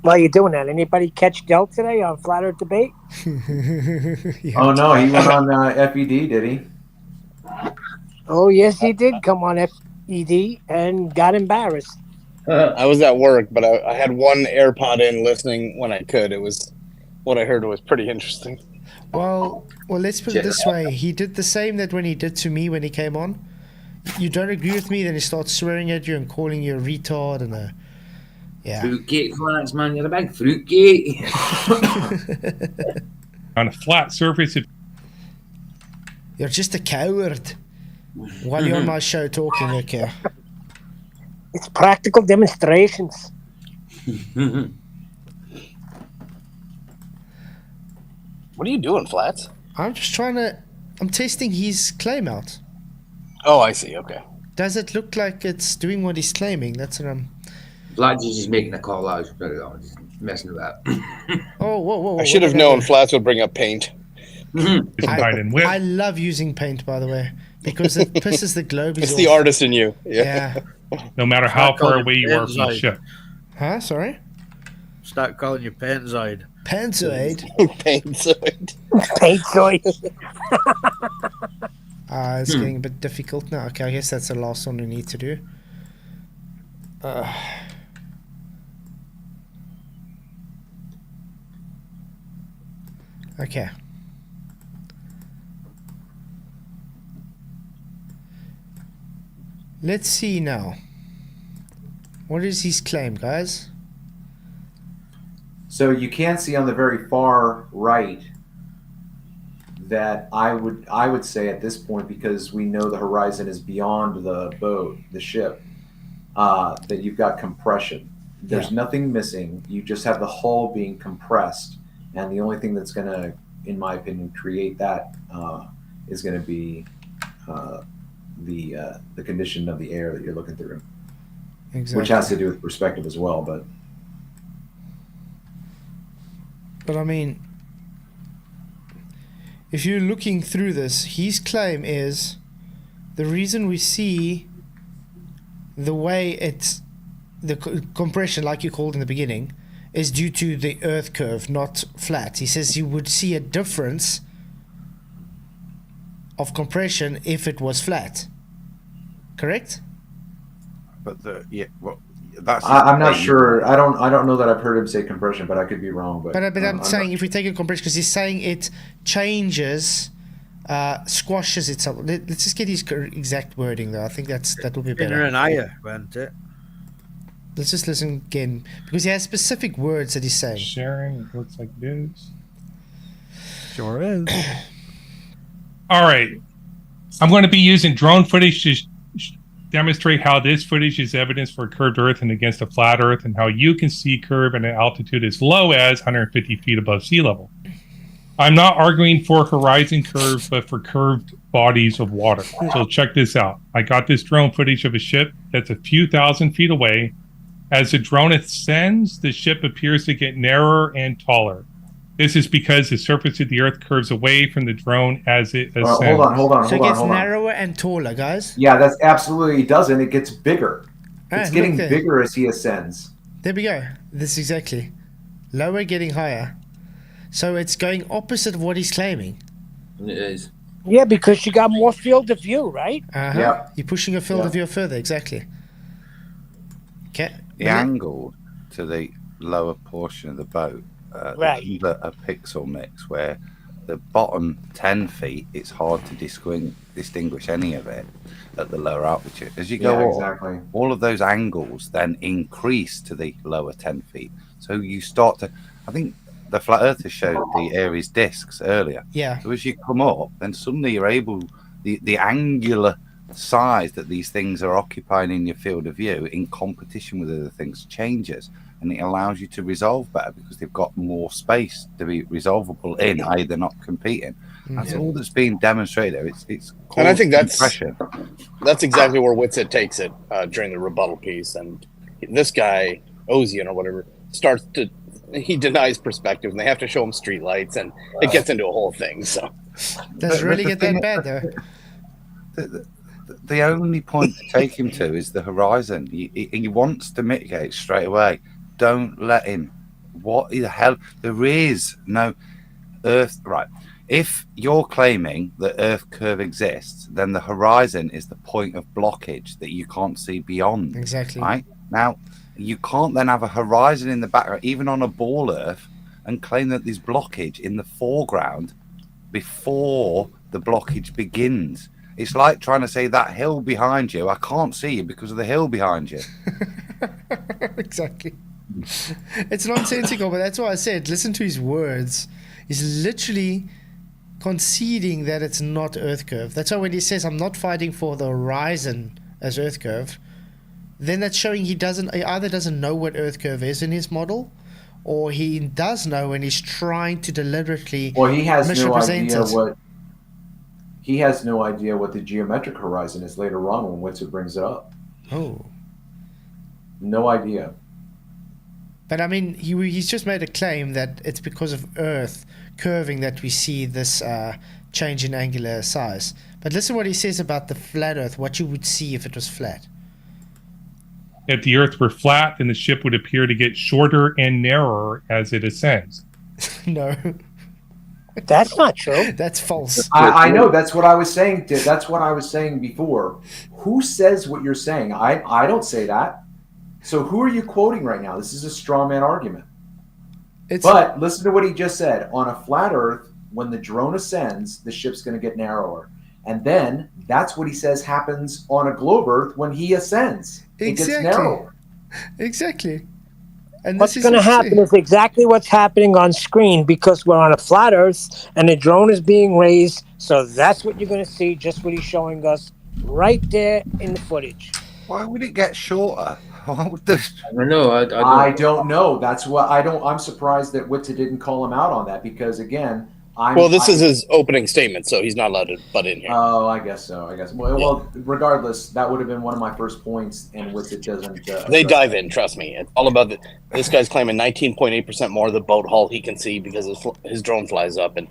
While you're doing that, anybody catch Del today on Flat Earth Debate? Oh no, he went on FED, did he? Oh yes, he did come on FED and got embarrassed. I was at work, but I had one AirPod in listening when I could. It was what I heard was pretty interesting. Well, let's put it this way. He did the same that when he did to me when he came on. You don't agree with me, then he starts swearing at you and calling you a retard and a... Yeah. Fruitcake flats, man. You're a big fruitcake. On a flat surface, You're just a coward. While you're on my show talking, okay. It's practical demonstrations. What are you doing, Flats? I'm just trying to... I'm testing his claim out. Oh, I see. Okay. Does it look like it's doing what he's claiming? That's what I'm... Flats is just making a call out. Just messing with that. Oh, whoa. I should have known Flats would bring up paint. I love using paint, by the way, because it pisses the globies It's off. the artist in you. Yeah. no matter how far away you are from the ship. Huh? Sorry? Start calling you Pantzoid. Pantzoid? Pantzoid. Pantzoid. It's getting a bit difficult now. Okay, I guess that's the last one we need to do. Okay. Let's see now. What is his claim, guys? So you can see on the very far right that I would say at this point, because we know the horizon is beyond the boat, the ship, that you've got compression. There's nothing missing. You just have the hull being compressed, and the only thing that's going to, in my opinion, create that is going to be the condition of the air that you're looking through. Exactly. Which has to do with perspective as well, but I mean, if you're looking through this, his claim is the reason we see the way it's the compression, like you called in the beginning, is due to the Earth curve, not flat. He says you would see a difference of compression if it was flat. Correct? But I'm not sure. I don't know that I've heard him say compression, but I could be wrong. But I'm saying if we take a compression, because he's saying it changes, squashes itself. Let's just get his exact wording though. I think that will be better. Inner and higher, wasn't it? Let's just listen again, because he has specific words that he's saying. Sharing looks like it is. Sure is. All right. I'm going to be using drone footage to demonstrate how this footage is evidence for a curved Earth and against a flat Earth, and how you can see curve at an altitude as low as 150 feet above sea level. I'm not arguing for horizon curves, but for curved bodies of water. So check this out. I got this drone footage of a ship that's a few thousand feet away. As the drone ascends, the ship appears to get narrower and taller. This is because the surface of the Earth curves away from the drone as it ascends. Hold on. So it gets narrower and taller, guys? Yeah, that's absolutely, it doesn't. It gets bigger. It's Look getting there. bigger as he ascends. There we go. This is exactly. Lower, getting higher. So it's going opposite of what he's claiming. It is. Yeah, because you got more field of view, right? Uh-huh. Yeah. You're pushing your field of view further, exactly. Okay. The angle to the lower portion of the boat, Right. there's a pixel mix where the bottom 10 feet, it's hard to distinguish any of it at the lower altitude. As you go up, exactly. all of those angles then increase to the lower 10 feet. So you start to, I think the flat earthers showed the Aries discs earlier. Yeah. So as you come up, then suddenly you're able, the angular size that these things are occupying in your field of view in competition with other things changes, and it allows you to resolve better because they've got more space to be resolvable in, i.e. they're not competing. That's all that's being demonstrated there. It's And I think compression. that's exactly where Witsit takes it during the rebuttal piece. And this guy, Ozien or whatever, he denies perspective, and they have to show him street lights, and it gets into a whole thing. So does it really get that bad though? The only point to take him to is the horizon. He wants to mitigate straight away. Don't let him. What the hell? There is no Earth. Right. If you're claiming that Earth curve exists, then the horizon is the point of blockage that you can't see beyond. Exactly. Right? Now, you can't then have a horizon in the background, even on a ball Earth, and claim that there's blockage in the foreground before the blockage begins. It's like trying to say that hill behind you, I can't see you because of the hill behind you. Exactly. It's nonsensical, but that's why I said, listen to his words. He's literally conceding that it's not Earth curve. That's why when he says, I'm not fighting for the horizon as Earth curve, then that's showing he either doesn't know what Earth curve is in his model, or he does know and he's trying to deliberately misrepresent it. He has no idea what the geometric horizon is later on when Witsit brings it up. Oh. No idea. But I mean, he's just made a claim that it's because of Earth curving that we see this change in angular size. But listen what he says about the flat Earth, what you would see if it was flat. If the Earth were flat, then the ship would appear to get shorter and narrower as it ascends. No. That's not true. That's false. I know. That's what I was saying. That's what I was saying before. Who says what you're saying? I don't say that. So who are you quoting right now? This is a straw man argument. But listen to what he just said. On a flat Earth, when the drone ascends, the ship's going to get narrower. And then that's what he says happens on a globe Earth when he ascends. It gets narrower. Exactly. And what's going to happen is exactly what's happening on screen because we're on a flat Earth and the drone is being raised. So that's what you're going to see, just what he's showing us right there in the footage. Why would it get shorter? Why would this? I don't know. I don't know. That's what I don't. I'm surprised that Witsit didn't call him out on that because again, this is his opening statement, so he's not allowed to butt in here. Oh, I guess so. Well, regardless, that would have been one of my first points, and Witsit doesn't. They dive in. Trust me. It's all about this guy's claiming 19.8% more of the boat hull he can see because his drone flies up, and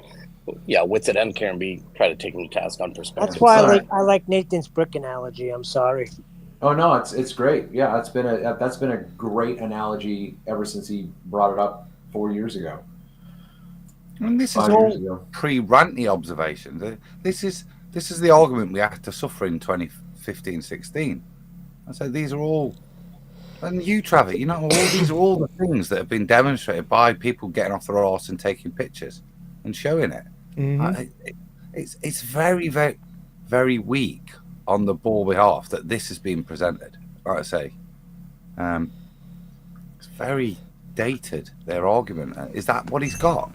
yeah, Witsit and Karen B try to take him to task on perspective. That's why I like Nathan's brick analogy. I'm sorry. Oh no, it's great. Yeah, that's been a great analogy ever since he brought it up 4 years ago. And this is all pre-Ranty observations. This is the argument we had to suffer in 2015-16. I said these are all, and you, Travis, these are all the things that have been demonstrated by people getting off their arse and taking pictures and showing it. Mm-hmm. It's very, very, very weak on the ball behalf that this has been presented. Like I say, it's very dated. Their argument is that what he's got.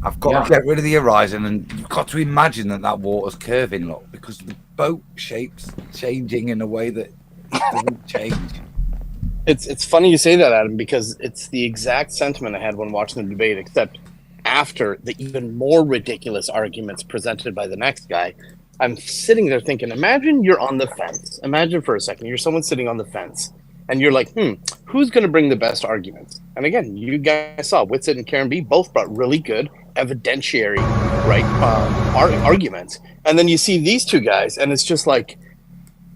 I've got to get rid of the horizon, and you've got to imagine that water's curving, look, because the boat shape's changing in a way that doesn't change. It's funny you say that, Adam, because it's the exact sentiment I had when watching the debate, except after the even more ridiculous arguments presented by the next guy. I'm sitting there thinking, imagine you're on the fence. Imagine for a second, you're someone sitting on the fence, and you're like, who's going to bring the best arguments? And again, you guys saw Witsit and Karen B both brought really good evidentiary, arguments. And then you see these two guys, and it's just like,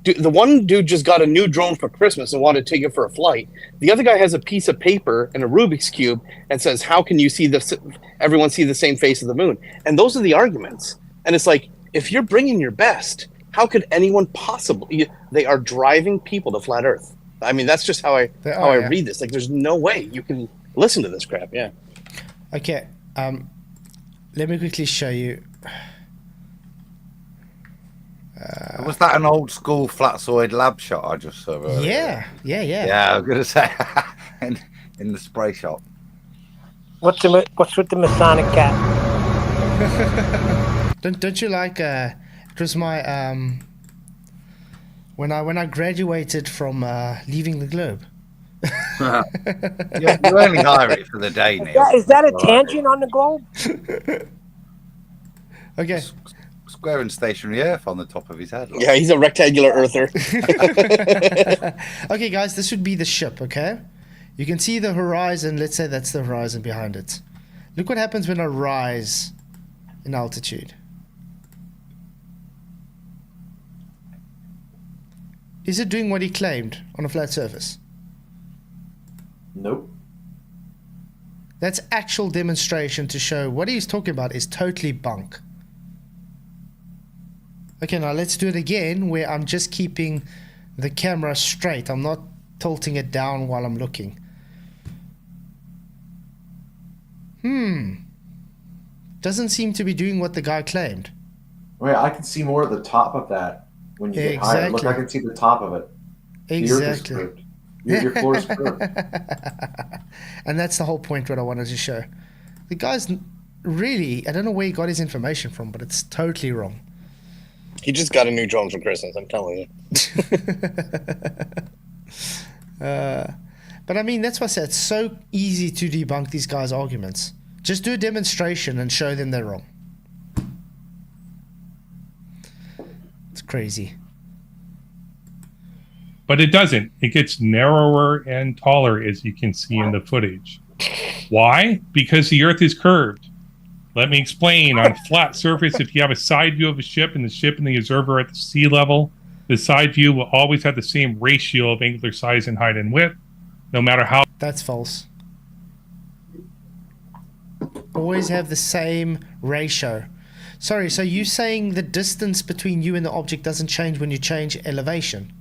the one dude just got a new drone for Christmas and wanted to take it for a flight. The other guy has a piece of paper and a Rubik's Cube and says, how can you see everyone see the same face of the moon? And those are the arguments. And it's like, if you're bringing your best, how could anyone possibly? They are driving people to flat Earth. I mean, that's just how I read this. Like, there's no way you can listen to this crap. Yeah. Okay. Let me quickly show you. Was that an old school Flatzoid lab shot I just saw earlier? Yeah. Yeah, I was going to say in the spray shop. What's with the Masonic cat? Don't you like? It was my when I graduated from leaving the globe. You only hire it for the day, Neil. Is that a tangent on the globe? Okay. Square and stationary Earth on the top of his head. Like. Yeah, he's a rectangular earther. Okay, guys, this would be the ship, okay? You can see the horizon. Let's say that's the horizon behind it. Look what happens when I rise in altitude. Is it doing what he claimed on a flat surface? Nope. That's actual demonstration to show what he's talking about is totally bunk. Okay, now let's do it again where I'm just keeping the camera straight. I'm not tilting it down while I'm looking. Doesn't seem to be doing what the guy claimed. Wait, I can see more of the top of that when you get higher. Look, I can see the top of it. Exactly. The earth is curved. Your floor is curved. And that's the whole point what I wanted to show. The guy's really, I don't know where he got his information from, but it's totally wrong. He just got a new drone for Christmas, I'm telling you. But I mean, that's why I said it's so easy to debunk these guys' arguments. Just do a demonstration and show them they're wrong. It's crazy. But it doesn't. It gets narrower and taller, as you can see in the footage. Why? Because the Earth is curved. Let me explain. On a flat surface, if you have a side view of a ship and the ship and the observer at the sea level, the side view will always have the same ratio of angular size and height and width, no matter how... That's false. Always have the same ratio. Sorry, so you saying the distance between you and the object doesn't change when you change elevation?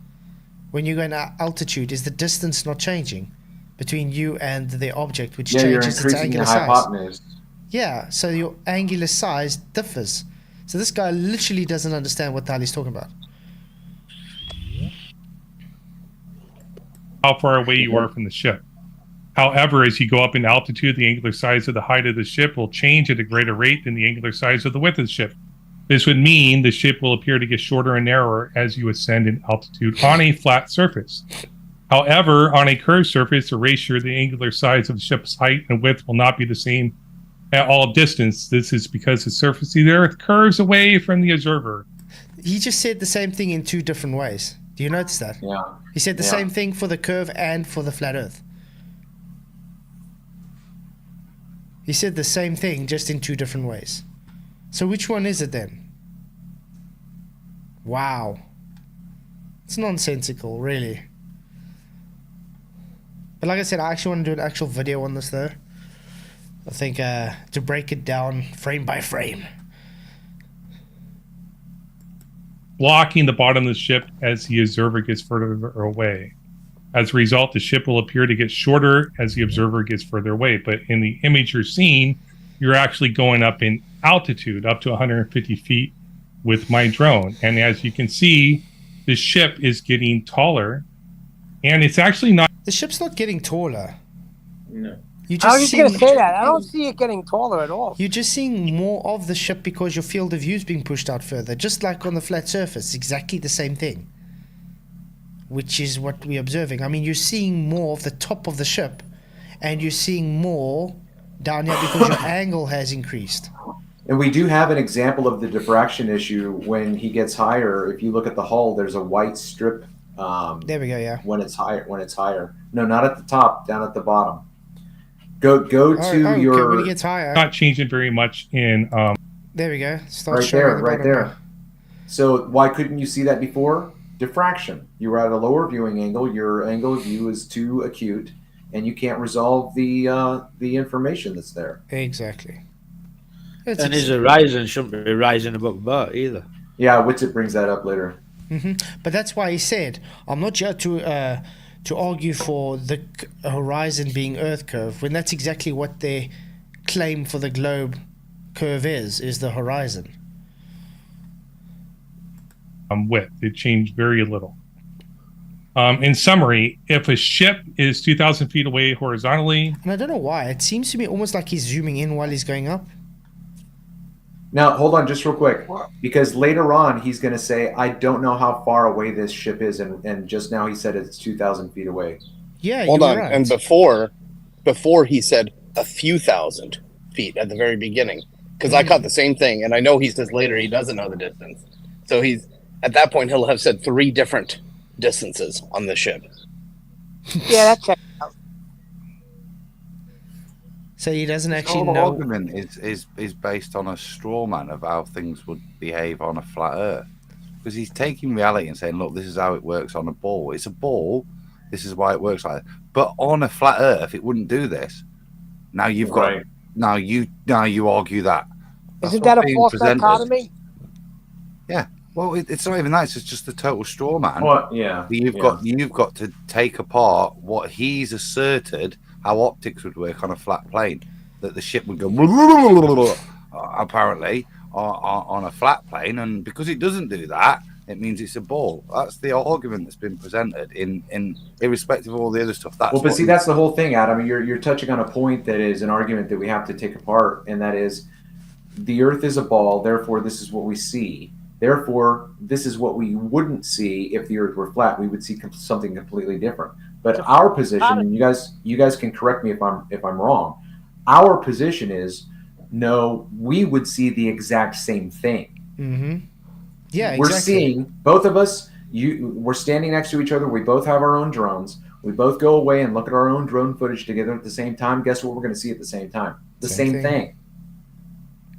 When you go in altitude, is the distance not changing between you and the object, which changes its angular size? Hypotenuse. Yeah, so your angular size differs. So this guy literally doesn't understand what the hell he's talking about. How far away you are from the ship. However, as you go up in altitude, the angular size of the height of the ship will change at a greater rate than the angular size of the width of the ship. This would mean the ship will appear to get shorter and narrower as you ascend in altitude on a flat surface. However, on a curved surface, the ratio of the angular size of the ship's height and width will not be the same at all distance. This is because the surface of the Earth curves away from the observer. He just said the same thing in two different ways. Do you notice that? Yeah. He said the same thing for the curve and for the flat Earth. He said the same thing, just in two different ways. So which one is it then? Wow. It's nonsensical, really. But like I said, I actually want to do an actual video on this though. I think to break it down frame by frame. Blocking the bottom of the ship as the observer gets further away. As a result, the ship will appear to get shorter as the observer gets further away. But in the image you're seeing, you're actually going up in altitude, up to 150 feet with my drone. And as you can see, the ship is getting taller. And it's actually not... The ship's not getting taller. No. You I was just just going to say that. I don't see it getting taller at all. You're just seeing more of the ship because your field of view is being pushed out further. Just like on the flat surface, exactly the same thing. Which is what we're observing. I mean, you're seeing more of the top of the ship, and you're seeing more down here because your angle has increased. And we do have an example of the diffraction issue when he gets higher. If you look at the hull, there's a white strip. There we go. Yeah. When it's higher. No, not at the top. Down at the bottom. Go to your. Okay, when it gets higher. Not changing very much in. There we go. Start right showing there, the right bottom there. now. So why couldn't you see that before? Diffraction. You were at a lower viewing angle. Your angle of view is too acute, and you can't resolve the information that's there. Exactly. And his horizon shouldn't be rising above the boat either. Yeah, Witsit brings that up later. But that's why he said, I'm not here to argue for the horizon being Earth curve, when that's exactly what their claim for the globe curve is the horizon. Width. It changed very little. In summary, if a ship is 2,000 feet away horizontally... And I don't know why. It seems to me almost like he's zooming in while he's going up. Now, hold on just real quick. Because later on, he's going to say, I don't know how far away this ship is. And just now he said it's 2,000 feet away. Yeah, hold on. Right. And before he said a few thousand feet at the very beginning. Because I caught the same thing. And I know he says later he doesn't know the distance. So he's... At that point, he'll have said 3 different distances on the ship. Yeah, that checks out. So he doesn't actually The whole know. argument is based on a straw man of how things would behave on a flat Earth. Because he's taking reality and saying, look, this is how it works on a ball. It's a ball. This is why it works like that. But on a flat Earth, it wouldn't do this. Now you've got... Right. Now you argue that. Isn't that a false dichotomy? Yeah. Well, it's not even that. It's just a total straw man. Well, yeah. You've got to take apart what he's asserted how optics would work on a flat plane. That the ship would go apparently on a flat plane, and because it doesn't do that, it means it's a ball. That's the argument that's been presented in irrespective of all the other stuff. That's that's the whole thing, Adam. You're touching on a point that is an argument that we have to take apart, and that is the Earth is a ball. Therefore, this is what we see. Therefore, this is what we wouldn't see if the Earth were flat. We would see something completely different. But our position, and you guys can correct me if I'm wrong. Our position is no. We would see the exact same thing. Mm-hmm. Yeah, we're exactly. seeing both of us. We're standing next to each other. We both have our own drones. We both go away and look at our own drone footage together at the same time. Guess what we're going to see at the same time? The same thing.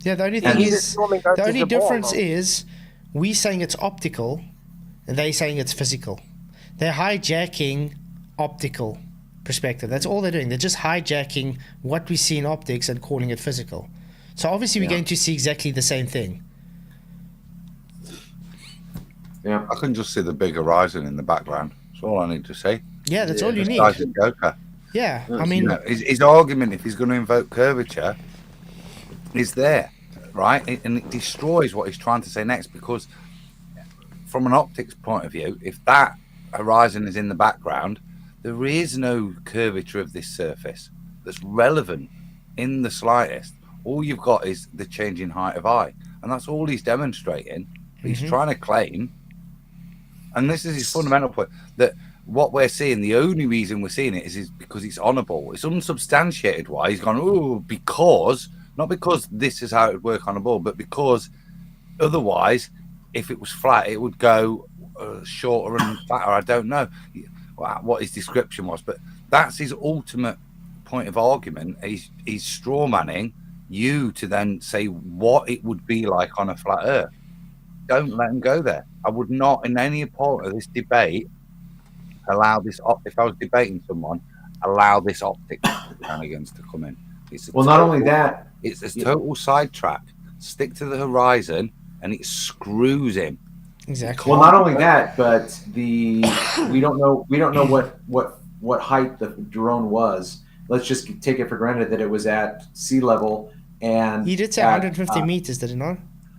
Yeah, the only thing the only difference is we saying it's optical and they saying it's physical. They're hijacking optical perspective. That's all they're doing. They're just hijacking what we see in optics and calling it physical. So obviously we're going to see exactly the same thing. Yeah, I can just see the big horizon in the background. That's all I need to say. Yeah, that's all you need. Joker. Yeah, I mean, his argument, if he's going to invoke curvature, is there, right? And it destroys what he's trying to say next, because from an optics point of view, if that horizon is in the background, there is no curvature of this surface that's relevant in the slightest. All you've got is the change in height of eye, and that's all he's demonstrating. He's trying to claim, and this is his fundamental point, that what we're seeing, the only reason we're seeing it is because it's on a ball. It's unsubstantiated why he's gone, because, not because this is how it would work on a ball, but because otherwise, if it was flat, it would go shorter and fatter. I don't know what his description was, but that's his ultimate point of argument. He's straw manning you to then say what it would be like on a flat Earth. Don't let him go there. I would not, in any part of this debate, allow this. If I was debating someone, allow this optic shenanigans to come in. Not only that, it's a total sidetrack. Stick to the horizon, and it screws him. Exactly. Well, not only that, but we don't know what height the drone was. Let's just take it for granted that it was at sea level, and he did say 150 meters, did he not?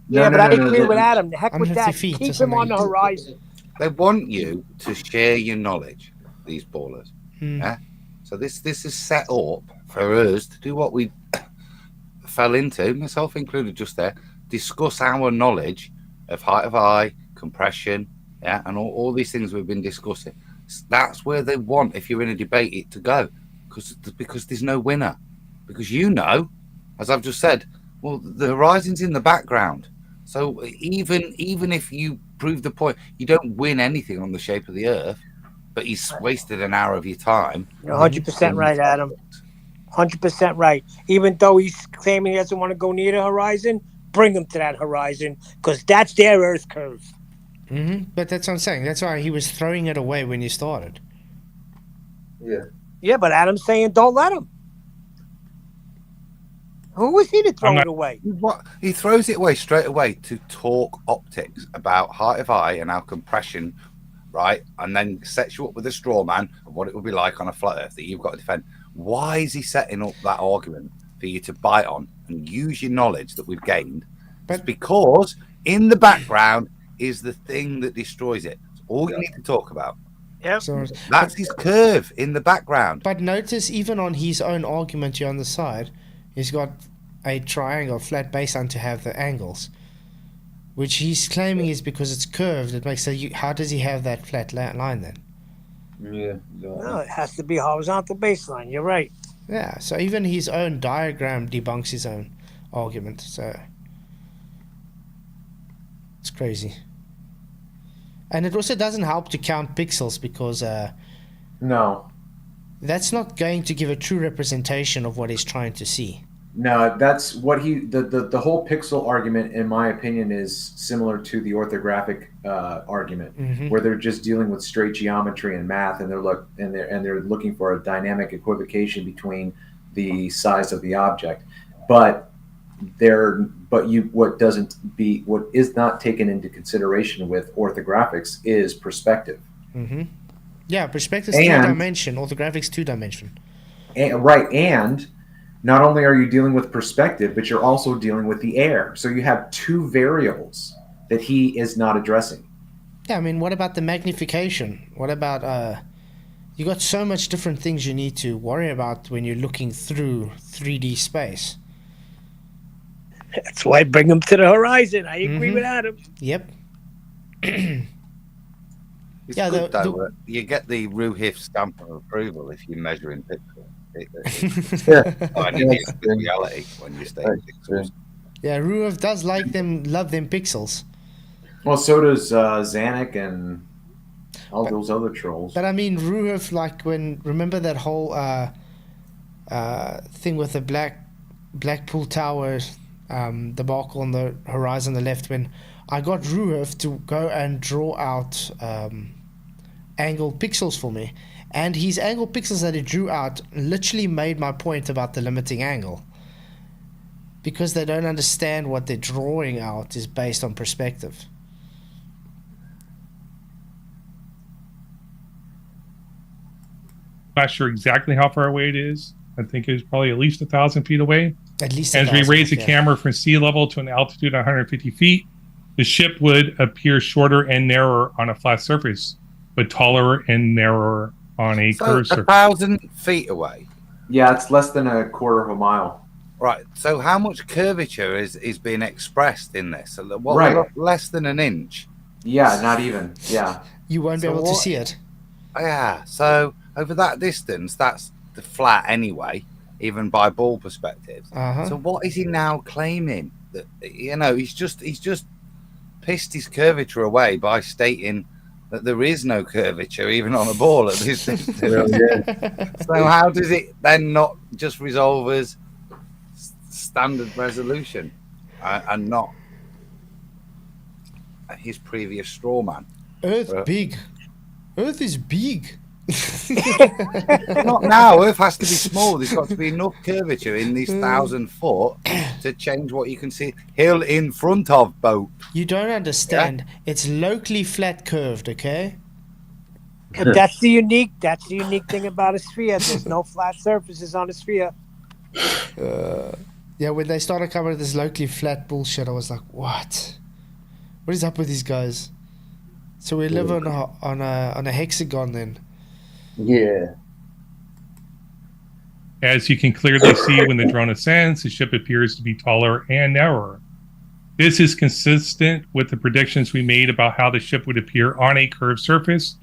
Yeah, but I agree with Adam. The heck with that. Feet Keep him on the horizon. They want you to share your knowledge, these ballers. Yeah. So this is set up for us to do what we fell into, myself included, just there. Discuss our knowledge of height of eye, compression, and all these things we've been discussing. That's where they want, if you're in a debate, it to go, because there's no winner. Because as I've just said, well, the horizon's in the background. So even if you prove the point, you don't win anything on the shape of the Earth, but he's wasted an hour of your time. You're 100% right, Adam. 100% right. Even though he's claiming he doesn't want to go near the horizon, bring him to that horizon, because that's their Earth curve. But that's what I'm saying. That's why he was throwing it away when you started. Yeah, but Adam's saying don't let him. Who was he to throw it away? He throws it away straight away to talk optics about height of eye and how compression, right? And then sets you up with a straw man of what it would be like on a flat Earth that you've got to defend. Why is he setting up that argument for you to bite on and use your knowledge that we've gained? It's because in the background is the thing that destroys it. It's all you need to talk about. Yep. So, that's his curve in the background. But notice, even on his own argument here on the side, he's got a triangle, flat baseline to have the angles, which he's claiming is because it's curved. It makes how does he have that flat line then? Yeah, no, it has to be horizontal baseline. You're right. Yeah, so even his own diagram debunks his own argument. So it's crazy. And it also doesn't help to count pixels because no, that's not going to give a true representation of what he's trying to see. No, that's what the whole pixel argument, in my opinion, is similar to the orthographic argument, where they're just dealing with straight geometry and math, and they're looking for a dynamic equivocation between the size of the object. But what is not taken into consideration with orthographics is perspective. Mm-hmm. Yeah, perspective is 3-dimension, orthographics 2-dimension. And not only are you dealing with perspective, but you're also dealing with the air. So you have two variables that he is not addressing. Yeah, I mean, what about the magnification? What about you got so much different things you need to worry about when you're looking through 3D space. That's why I bring them to the horizon. I agree with Adam. Yep. It's good though. You get the RUHIF stamp of approval if you're measuring pixels. And it is the reality when you stay in pixels. Yeah, RUHIF does love them pixels. Well, so does Zanuck and all those other trolls. But I mean, RUHIF, remember that whole thing with the Blackpool Tower debacle on the horizon on the left, when I got RUHIF to go and draw out angled pixels for me, and his angled pixels that he drew out literally made my point about the limiting angle, because they don't understand what they're drawing out is based on perspective. Not sure exactly how far away it is. I think it's probably at least 1,000 feet away. At least as we raise the camera from sea level to an altitude of 150 feet, the ship would appear shorter and narrower on a flat surface, but taller and narrower on a curved surface. 1,000 feet away. Yeah, it's less than a quarter of a mile. Right. So how much curvature is being expressed in this? Less than an inch. Yeah, not even. Yeah. You won't be able to see it. Yeah. So over that distance, that's the flat anyway, even by ball perspective. So what is he now claiming? That he's just pissed his curvature away by stating that there is no curvature even on a ball at this distance. So how does it then not just resolve as standard resolution and not his previous straw man? Earth is big. Not now. Earth has to be small. There's got to be enough curvature in this 1,000 foot to change what you can see. Hill in front of boat. You don't understand. Yeah? It's locally flat curved, okay? That's the unique thing about a sphere. There's no flat surfaces on a sphere. Yeah, when they started covering this locally flat bullshit, I was like, what is up with these guys? So we live on a hexagon then. Yeah. As you can clearly see when the drone ascends, the ship appears to be taller and narrower. This is consistent with the predictions we made about how the ship would appear on a curved surface.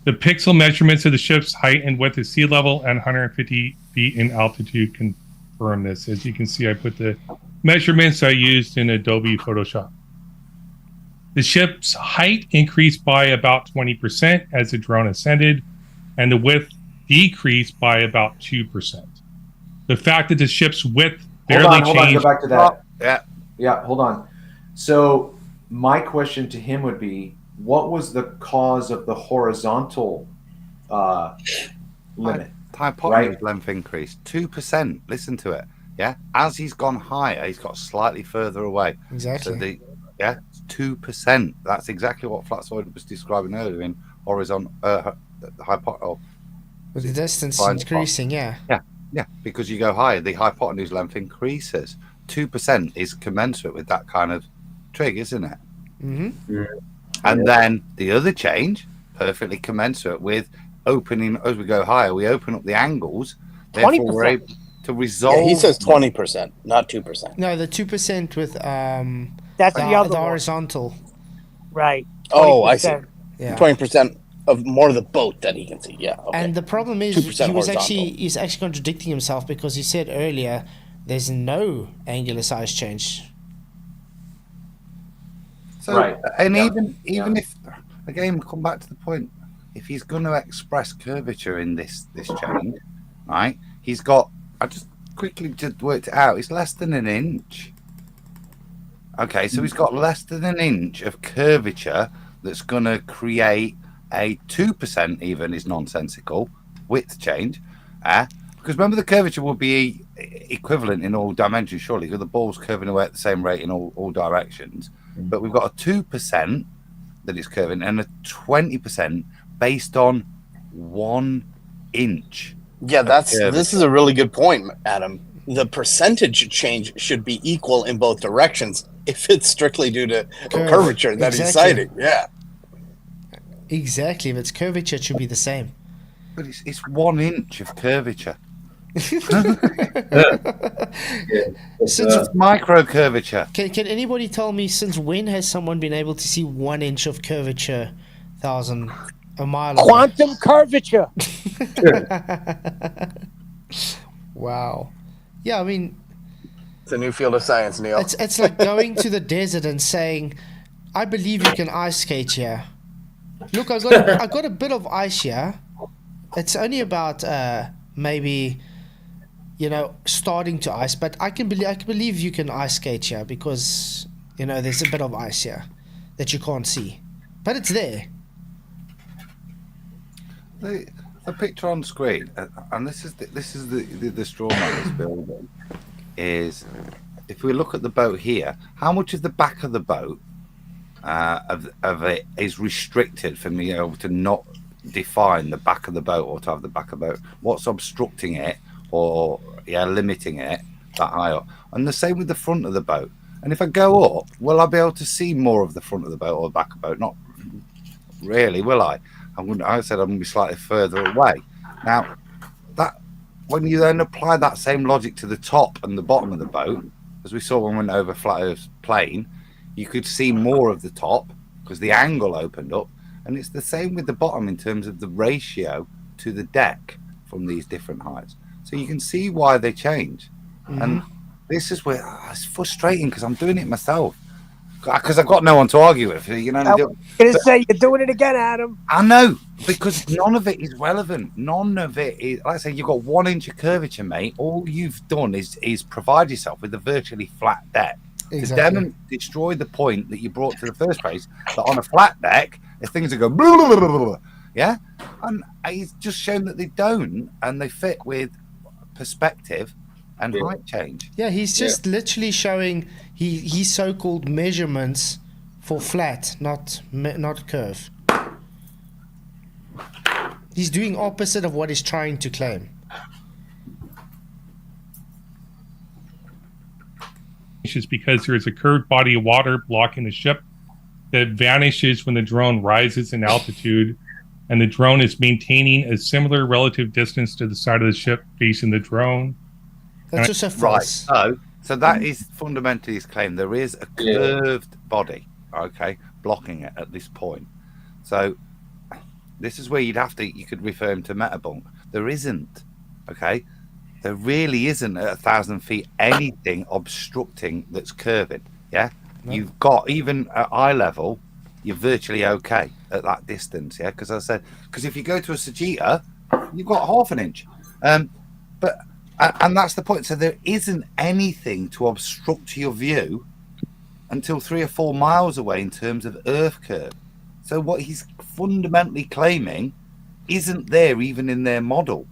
The pixel measurements of the ship's height and width at sea level and 150 feet in altitude confirm this. As you can see, I put the measurements I used in Adobe Photoshop. The ship's height increased by about 20% as the drone ascended, and the width decreased by about 2%. The fact that the ship's width barely changed... Hold on, go back to that. Yeah, hold on. So my question to him would be, what was the cause of the horizontal limit? Hypotenuse length increase, 2%. Listen to it. Yeah, as he's gone higher, he's got slightly further away. Exactly. So it's 2%. That's exactly what Flatzoid was describing earlier in horizontal with the distance increasing, yeah, because you go higher, the hypotenuse length increases. 2% is commensurate with that kind of trig, isn't it? Mm-hmm. And then the other change, perfectly commensurate with opening as we go higher, we open up the angles. Therefore, 20%. we're able to resolve. Yeah, he says 20%, not 2%. No, the 2% with that's the other horizontal. Right. 20%. Oh, I see. Yeah. 20% of more of the boat that he can see. Yeah. Okay. And the problem is he's actually contradicting himself, because he said earlier there's no angular size change. So, and even if, again, come back to the point, if he's going to express curvature in this change, right? He's got. I just quickly just worked it out. It's less than an inch. Okay, so he's got less than an inch of curvature that's going to create a 2%, even is nonsensical width change. Because remember, the curvature would be equivalent in all dimensions, surely, because the ball's curving away at the same rate in all directions. But we've got a 2% that is curving and a 20% based on 1 inch. Yeah, this is a really good point, Adam. The percentage change should be equal in both directions if it's strictly due to curvature that he's citing. Yeah. Exactly. If it's curvature, it should be the same. But it's 1 inch of curvature. Since micro curvature. Can anybody tell me since when has someone been able to see 1 inch of curvature a mile away? Quantum curvature. Wow. Yeah, I mean, it's a new field of science, Neil. It's like going to the desert and saying, "I believe you can ice skate here. Look, I got a bit of ice here. It's only about maybe." Starting to ice, but I can believe you can ice skate here because there's a bit of ice here that you can't see, but it's there. The picture on screen, and this is the straw man is building. Is if we look at the boat here, how much of the back of the boat of it is restricted for me able to not define the back of the boat or to have the back of the boat? What's obstructing it? Or limiting it that high up, and the same with the front of the boat. And if I go up, will I be able to see more of the front of the boat or the back of the boat? Not really, will I? I said I'm going to be slightly further away. Now, that when you then apply that same logic to the top and the bottom of the boat, as we saw when we went over Flat Earth's plane, you could see more of the top because the angle opened up, and it's the same with the bottom in terms of the ratio to the deck from these different heights. So you can see why they change. Mm-hmm. And this is where it's frustrating because I'm doing it myself. Because I've got no one to argue with. I was going to say, you're doing it again, Adam. I know, because none of it is relevant. None of it is, like I say, you've got 1 inch of curvature, mate. All you've done is provide yourself with a virtually flat deck. Exactly. To destroy the point that you brought to the first place, that on a flat deck, if things are going blah, blah, blah, blah, blah, yeah? And he's just shown that they don't, and they fit with perspective and height change. Yeah, he's just literally showing his so-called measurements for flat, not curve. He's doing opposite of what he's trying to claim. It's just because there is a curved body of water blocking the ship that vanishes when the drone rises in altitude, and the drone is maintaining a similar relative distance to the side of the ship facing the drone. That's just a false. Right. So that is fundamentally his claim. There is a curved body, okay, blocking it at this point. So this is where you could refer him to metabunk. There isn't, okay? There really isn't at 1,000 feet anything obstructing that's curving, yeah? No. You've got, even at eye level, you're virtually okay at that distance, yeah? Because because if you go to a Sagitta, you've got 1/2 inch. And that's the point. So there isn't anything to obstruct your view until 3 or 4 miles away in terms of Earth curve. So what he's fundamentally claiming isn't there even in their model,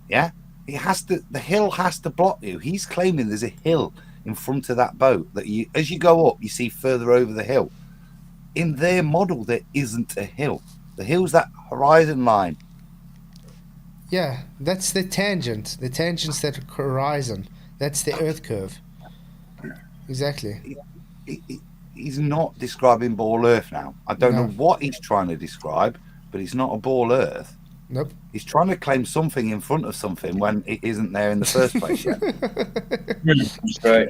yeah? The hill has to block you. He's claiming there's a hill in front of that boat that as you go up, you see further over the hill. In their model, there isn't a hill. The hill's that horizon line. Yeah, that's the tangent. The tangent's that horizon. That's the Earth curve. Exactly. He's not describing ball Earth now. I don't know what he's trying to describe, but it's not a ball Earth. Nope. He's trying to claim something in front of something when it isn't there in the first place yet. Right.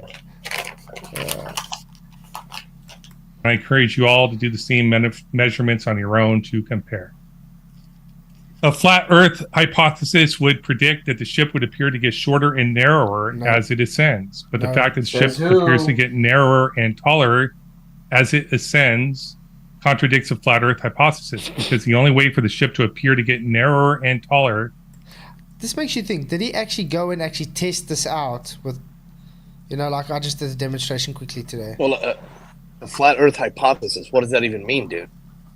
I encourage you all to do the same measurements on your own to compare. A flat Earth hypothesis would predict that the ship would appear to get shorter and narrower as it ascends. But the fact that the ship appears to get narrower and taller as it ascends contradicts the flat Earth hypothesis, because the only way for the ship to appear to get narrower and taller. This makes you think, did he actually go and actually test this out with, like I just did a demonstration quickly today. Well, a flat Earth hypothesis, what does that even mean, dude?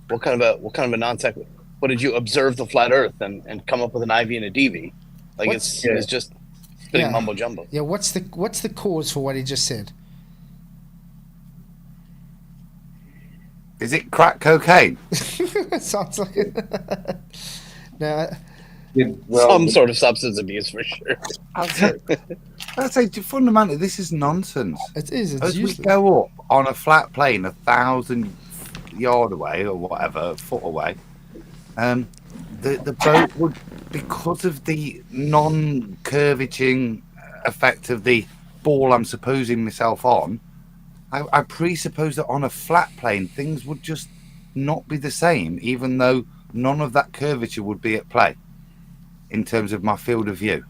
What kind of a non sequitur? What did you observe the flat Earth and come up with an IV and a DV? Like it's just spitting mumbo jumbo. Yeah, what's the cause for what he just said? Is it crack cocaine? Sounds like it. No. Some sort of substance abuse for sure. I'd say fundamentally, this is nonsense. It is. It's As useless. we go up on a flat plane 1,000 yard away or whatever, foot away, the boat would, because of the non-curvating effect of the ball I'm supposing myself on, I presuppose that on a flat plane things would just not be the same, even though none of that curvature would be at play in terms of my field of view.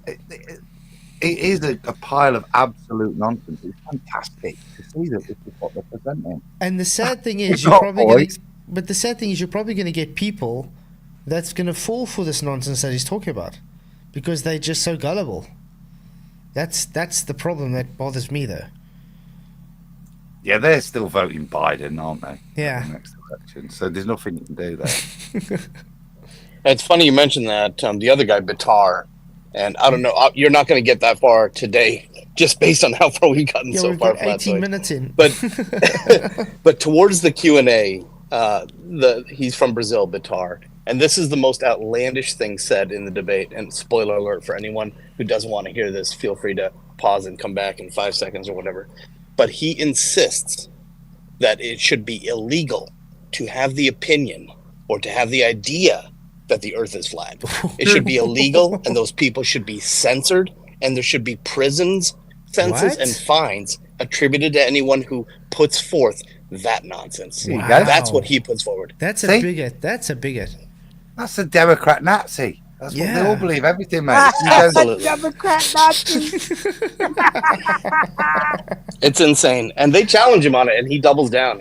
It is a pile of absolute nonsense. It's fantastic to see that this is what they're presenting. And the sad thing is, the sad thing is, you're probably going to get people that's going to fall for this nonsense that he's talking about, because they're just so gullible. That's the problem that bothers me, though. Yeah, they're still voting Biden, aren't they? Yeah. In the next election, so there's nothing you can do there. It's funny you mentioned that. The other guy, Bitar, and I don't know, you're not going to get that far today, just based on how far we've gotten so we've far. got 18 minutes in. But towards the Q&A, he's from Brazil, Bitar, and this is the most outlandish thing said in the debate. And spoiler alert for anyone who doesn't want to hear this, feel free to pause and come back in 5 seconds or whatever. But he insists that it should be illegal to have the opinion or to have the idea that the earth is flat. It should be illegal, and those people should be censored, and there should be prisons, fences, What? and fines attributed to anyone who puts forth that nonsense. Wow. That's what he puts forward. That's a See? bigot. That's a bigot. That's a Democrat Nazi. That's what they all believe. Everything, mate. Absolutely. Democrat Nazi. It's insane. And they challenge him on it, and he doubles down.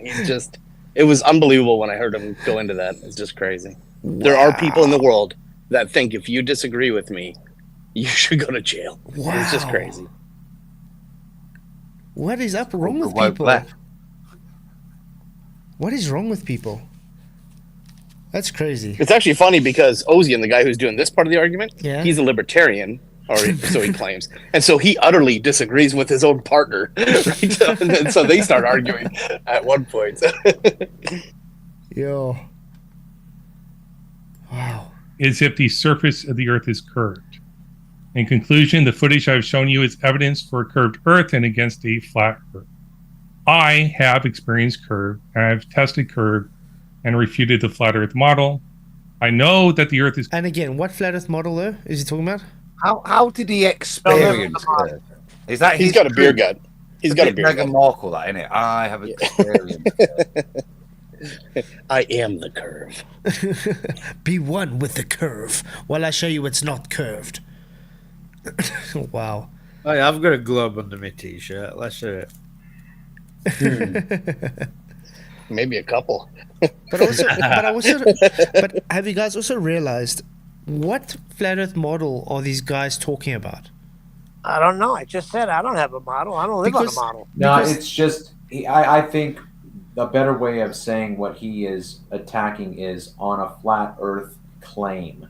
It was unbelievable when I heard him go into that. It's just crazy. There are people in the world that think if you disagree with me, you should go to jail. Wow. It's just crazy. What is wrong with woke people? left. What is wrong with people? That's crazy. It's actually funny because Ozien, the guy who's doing this part of the argument, Yeah. he's a libertarian, or so he claims. And so he utterly disagrees with his own partner. Right? And then, so they start arguing at one point. Yo. Wow. Is if the surface of the Earth is curved. In conclusion, the footage I've shown you is evidence for a curved Earth and against a flat Earth. I have experienced curve, and I've tested curve and refuted the flat Earth model. I know that the Earth is... And again, what flat Earth model, though, is he talking about? How did he experience it? Is that He's got a beer gut. He's got a beer Meghan gut. Markle, that, innit? I have experienced it. I am the curve. Be one with the curve while I show you it's not curved. Wow. Oh, yeah, I've got a globe under my t-shirt. Let's see it. Maybe a couple. But have you guys also realized what flat Earth model are these guys talking about? I don't know. I just said I don't have a model. I don't live on a model. No, it's just I think a better way of saying what he is attacking is on a flat Earth claim.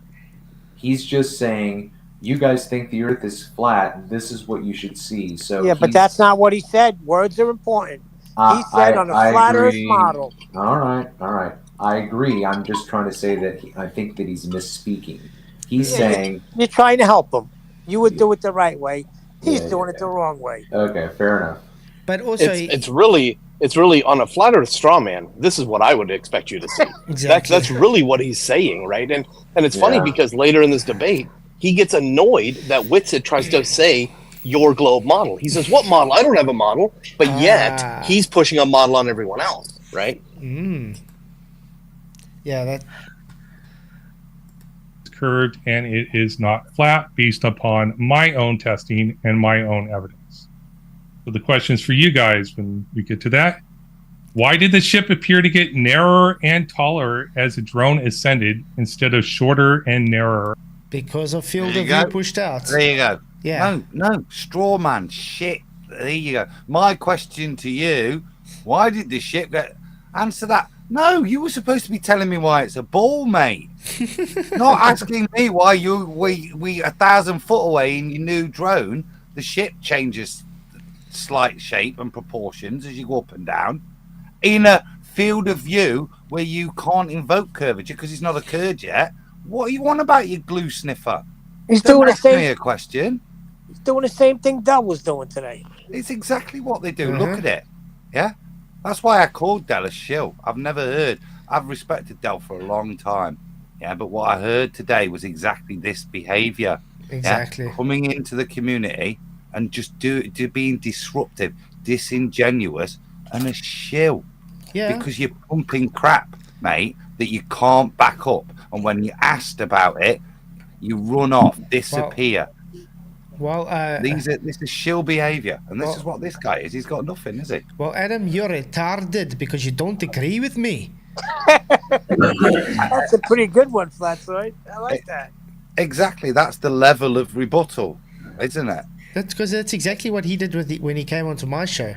He's just saying, you guys think the Earth is flat. This is what you should see. So yeah, but that's not what he said. Words are important. He said on a flat Earth model. All right. I agree. I'm just trying to say that I think that he's misspeaking. He's saying You're trying to help him. You would do it the right way. He's doing it the wrong way. Okay, fair enough. But also, it's really on a flat Earth straw man. This is what I would expect you to see. Exactly. That's really what he's saying, right? And it's funny because later in this debate, he gets annoyed that Witsit tries to say your globe model. He says, "What model? I don't have a model." But yet he's pushing a model on everyone else, right? Yeah, that curved and it is not flat based upon my own testing and my own evidence. So the questions for you guys when we get to that: why did the ship appear to get narrower and taller as the drone ascended instead of shorter and narrower? because of field There of you view go. pushed out. There you go. Yeah. No, straw man, shit. There you go. My question to you: why did the ship get? Answer that. No, you were supposed to be telling me why it's a ball, mate. Not asking me why we 1,000 foot away in your new drone, the ship changes slight shape and proportions as you go up and down. In a field of view where you can't invoke curvature because it's not occurred yet. What are you on about, you glue sniffer? He's Don't doing the ask me same. a question. He's doing the same thing Dell was doing today. It's exactly what they do. Look at it. Yeah? That's why I called Dell a shill. I've respected Dell for a long time. Yeah, but what I heard today was exactly this behavior. Exactly. Yeah? Coming into the community and just being disruptive, disingenuous, and a shill. Yeah. Because you're pumping crap, mate, that you can't back up. And when you're asked about it, you run off, disappear. This is shill behavior, and this is what this guy is. He's got nothing, is he? Well, Adam, you're retarded because you don't agree with me. That's a pretty good one, Flatzoid. I like that. Exactly. That's the level of rebuttal, isn't it? That's because that's exactly what he did when he came onto my show.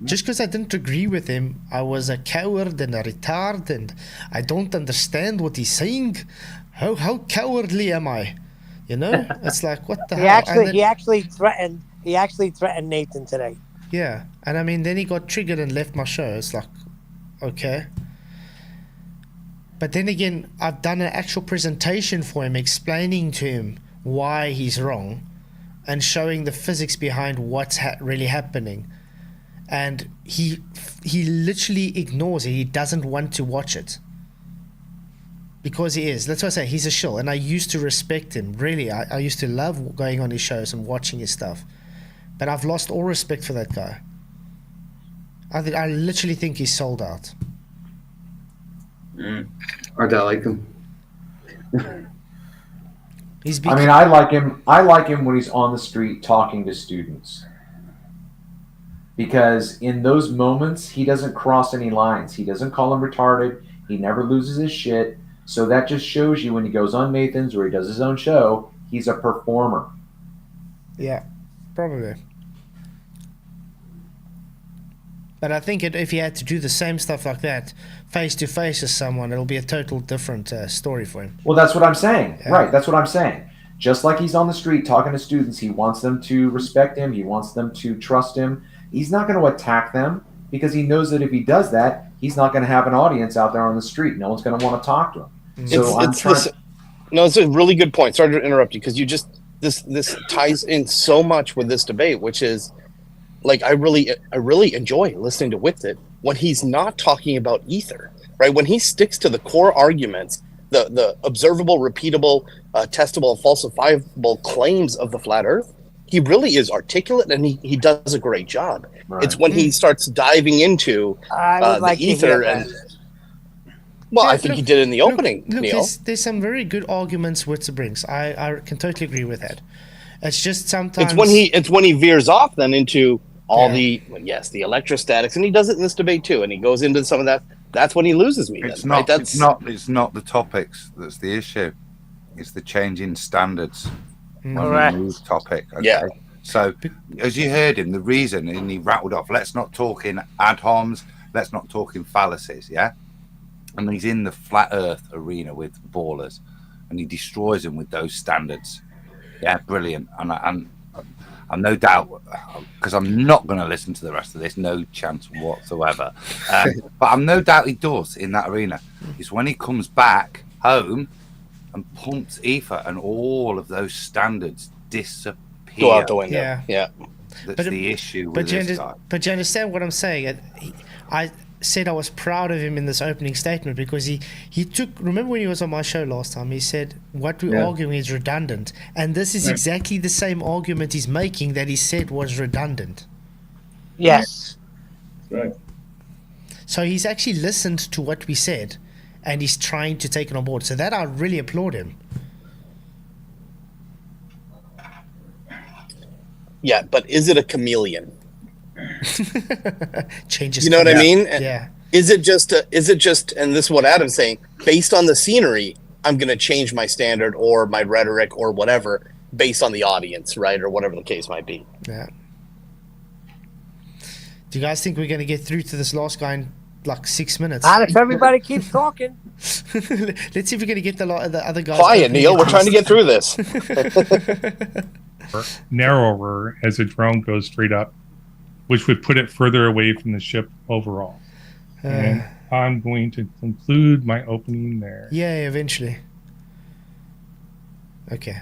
Just because I didn't agree with him, I was a coward and a retard, and I don't understand what he's saying. How cowardly am I? You know, it's like, what the hell? He actually threatened Nathan today. Yeah, and I mean, then he got triggered and left my show. It's like, okay. But then again, I've done an actual presentation for him, explaining to him why he's wrong, and showing the physics behind what's really happening. And he literally ignores it. He doesn't want to watch it. Because he is. That's what I say. He's a shill. And I used to respect him. Really. I used to love going on his shows and watching his stuff. But I've lost all respect for that guy. I literally think he's sold out. I don't like him. I like him. I like him when he's on the street talking to students. Because in those moments, he doesn't cross any lines. He doesn't call him retarded. He never loses his shit. So that just shows you when he goes on Nathan's or he does his own show, he's a performer. Yeah, probably. But I think if he had to do the same stuff like that, face to face with someone, it'll be a total different story for him. Well, that's what I'm saying. Yeah. Right, that's what I'm saying. Just like he's on the street talking to students, he wants them to respect him. He wants them to trust him. He's not going to attack them because he knows that if he does that, he's not going to have an audience out there on the street. No one's going to want to talk to him. So it's a really good point. Sorry to interrupt you because you just this ties in so much with this debate, which is like I really enjoy listening to Witsit when he's not talking about ether, right? When he sticks to the core arguments, the observable, repeatable, testable, and falsifiable claims of the flat Earth. He really is articulate and he does a great job. Right. It's when he starts diving into the ether and. Well, I think he did in the opening, Neil. There's some very good arguments Witsit brings. I can totally agree with that. It's just sometimes it's when he veers off then into all the electrostatics, and he does it in this debate too, and he goes into some of that. That's when he loses me. It's then, not. Right? It's not the topics that's the issue. It's the changing standards. Correct. Topic. Okay? Yeah. So as you heard him, the reason, and he rattled off. Let's not talk in ad homs. Let's not talk in fallacies. Yeah. And he's in the flat Earth arena with ballers, and he destroys them with those standards. Yeah, brilliant. And I'm no doubt, because I'm not going to listen to the rest of this, no chance whatsoever. But I'm no doubt he does in that arena. It's when he comes back home and pumps ether, and all of those standards disappear. Go out the window. Yeah. That's the issue with this guy. But you understand what I'm saying? I said I was proud of him in this opening statement because he took. Remember when he was on my show last time? He said what we're arguing is redundant, and this is exactly the same argument he's making that he said was redundant. Yes. Right. So he's actually listened to what we said, and he's trying to take it on board. So that I really applaud him. Yeah, but is it a chameleon? Changes. You know what I mean? Yeah. Is it just, and this is what Adam's saying, based on the scenery, I'm going to change my standard or my rhetoric or whatever based on the audience, right? Or whatever the case might be. Yeah. Do you guys think we're going to get through to this last guy like 6 minutes. Not if everybody keeps talking. Let's see if we're going to get the other guys. Quiet, Neil. We're trying to get through this. Narrower as a drone goes straight up, which would put it further away from the ship overall. And I'm going to conclude my opening there. Yeah, eventually. Okay.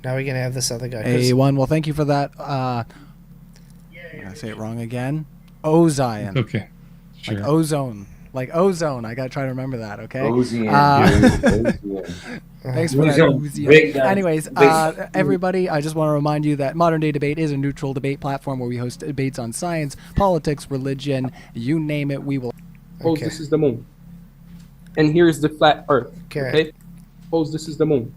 Now we're going to have this other guy. A1, well, thank you for that. Did I say it wrong again? Ozien. Okay. Sure. Like ozone. Like ozone. I got to try to remember that, okay? Ozien, Thanks for that, Ozien. Anyways, everybody, I just want to remind you that Modern Day Debate is a neutral debate platform where we host debates on science, politics, religion, you name it, we will. Suppose this is the moon. And here's the flat Earth. Okay? Suppose this is the moon.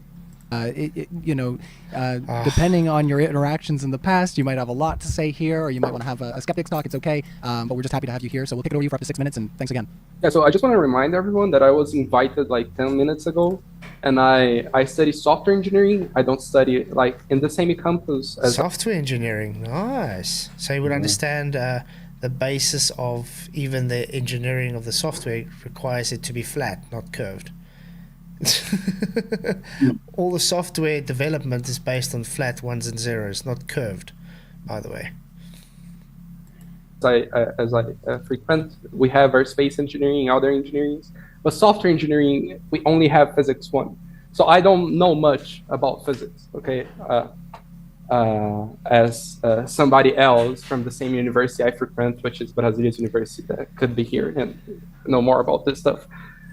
Depending on your interactions in the past, you might have a lot to say here, or you might want to have a skeptics talk. It's okay, but we're just happy to have you here. So we'll take it over you for up to 6 minutes, and thanks again. Yeah, so I just want to remind everyone that I was invited like 10 minutes ago, and I study software engineering. I don't study like in the same campus as software engineering. Nice. So you would understand the basis of even the engineering of the software requires it to be flat, not curved. All the software development is based on flat ones and zeros, not curved, by the way. As I frequent, we have our space engineering, other engineerings, but software engineering, we only have physics 1. So I don't know much about physics, okay? As somebody else from the same university I frequent, which is Brasilia's university, that could be here and know more about this stuff.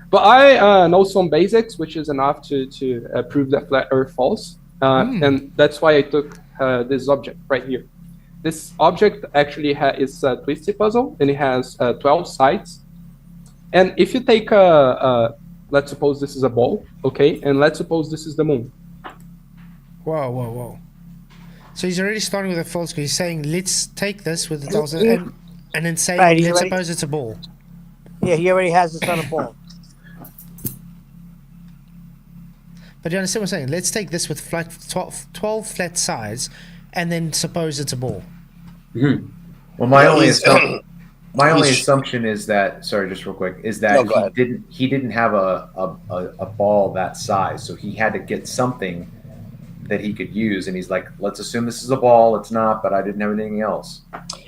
But I know some basics, which is enough to prove that flat Earth false. And that's why I took this object right here. This object actually is a twisty puzzle, and it has 12 sides. And if you take, let's suppose this is a ball, okay? And let's suppose this is the moon. Whoa. So he's already starting with a false, because he's saying, let's take this with the tiles, and then saying, Right, let's suppose it's a ball. Yeah, he already has this on a ball. But you understand what I'm saying? Let's take this with 12 flat sides, and then suppose it's a ball. Mm-hmm. Well, my only assumption is that, sorry, just real quick, is that he didn't have a ball that size, so he had to get something that he could use, and he's like, let's assume this is a ball. It's not, but I didn't have anything else.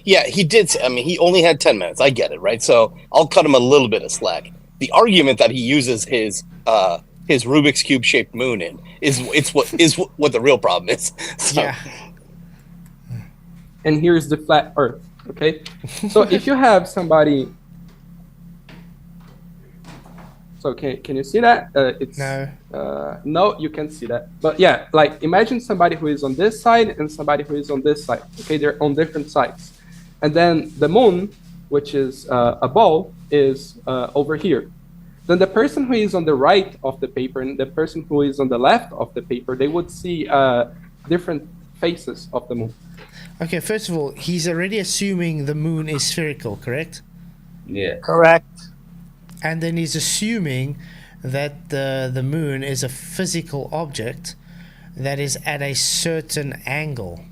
Yeah, he did. I mean, he only had 10 minutes. I get it, right? So I'll cut him a little bit of slack. The argument that he uses his Rubik's Cube shaped moon in is what the real problem is. So. Yeah. And here's the flat Earth, okay? So if you have somebody, so can you see that? No, you can't see that. But yeah, like imagine somebody who is on this side and somebody who is on this side. Okay, they're on different sides, and then the moon, which is a ball, is over here. Then the person who is on the right of the paper and the person who is on the left of the paper, they would see different faces of the moon. Okay, first of all, he's already assuming the moon is spherical, correct? Yeah. Correct. And then he's assuming that the moon is a physical object that is at a certain angle.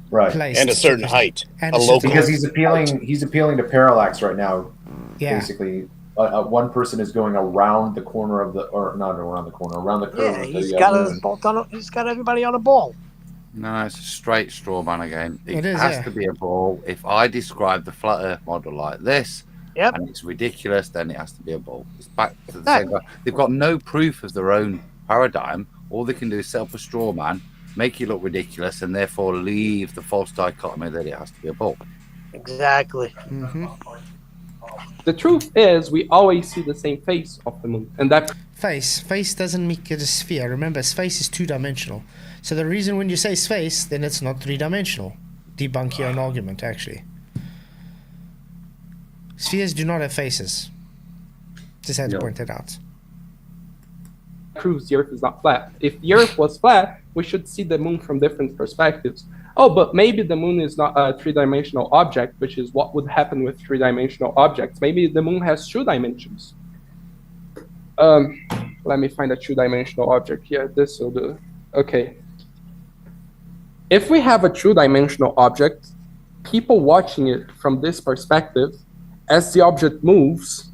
Right. And a certain height. And because he's appealing to parallax right now. Yeah. Basically, one person is going around the corner of around the curve. Yeah, he's got everybody on a ball. No, it's a straight straw man again. It is, has to be a ball. If I describe the flat Earth model like this, and it's ridiculous, then it has to be a ball. It's back to the same guy. They've got no proof of their own paradigm. All they can do is set up a straw man, make you look ridiculous, and therefore leave the false dichotomy that it has to be a ball. Exactly. Mm-hmm. The truth is, we always see the same face of the moon, and that face doesn't make it a sphere. Remember, space is 2-dimensional. So the reason when you say space, then it's not 3-dimensional. Debunk your own argument, actually. Spheres do not have faces. Just had to point that out. Proves the Earth is not flat. If the Earth was flat, we should see the moon from different perspectives. Oh, but maybe the moon is not a 3-dimensional object, which is what would happen with 3-dimensional objects. Maybe the moon has 2 dimensions. Let me find a 2-dimensional object here. This will do. Okay. If we have a 2-dimensional object, people watching it from this perspective as the object moves,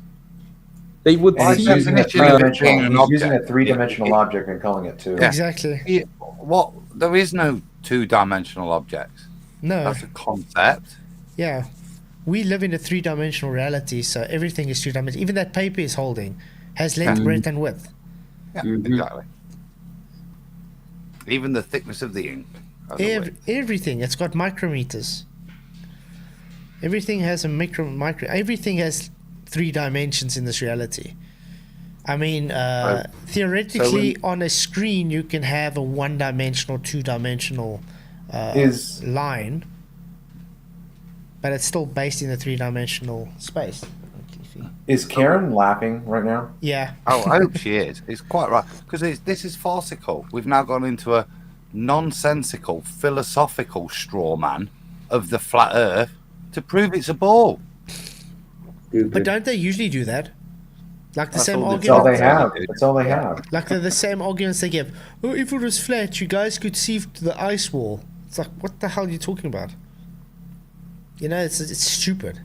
they would And see. he's using a three-dimensional. an He's using a object. three-dimensional object and calling it two. Yeah. Exactly. What? There is no two-dimensional objects. No. That's a concept. Yeah. We live in a three-dimensional reality, so everything is two-dimensional. Even that paper is holding has length, breadth, and width. Yeah, exactly. Even the thickness of the ink. has a width. Everything. It's got micrometers. Everything has a micro. Everything has 3 dimensions in this reality. I mean, theoretically, on a screen, you can have a 1-dimensional, 2-dimensional line, but it's still based in a 3-dimensional space. Is Karen laughing right now? Yeah. Oh, I hope she is. It's quite right. Because this is farcical. We've now gone into a nonsensical, philosophical straw man of the flat earth to prove it's a ball. But don't they usually do that? Like the same argument. That's all they have. That's all they have. Like the same arguments they give. Oh, if it was flat, you guys could see the ice wall. It's like, what the hell are you talking about? You know, it's stupid.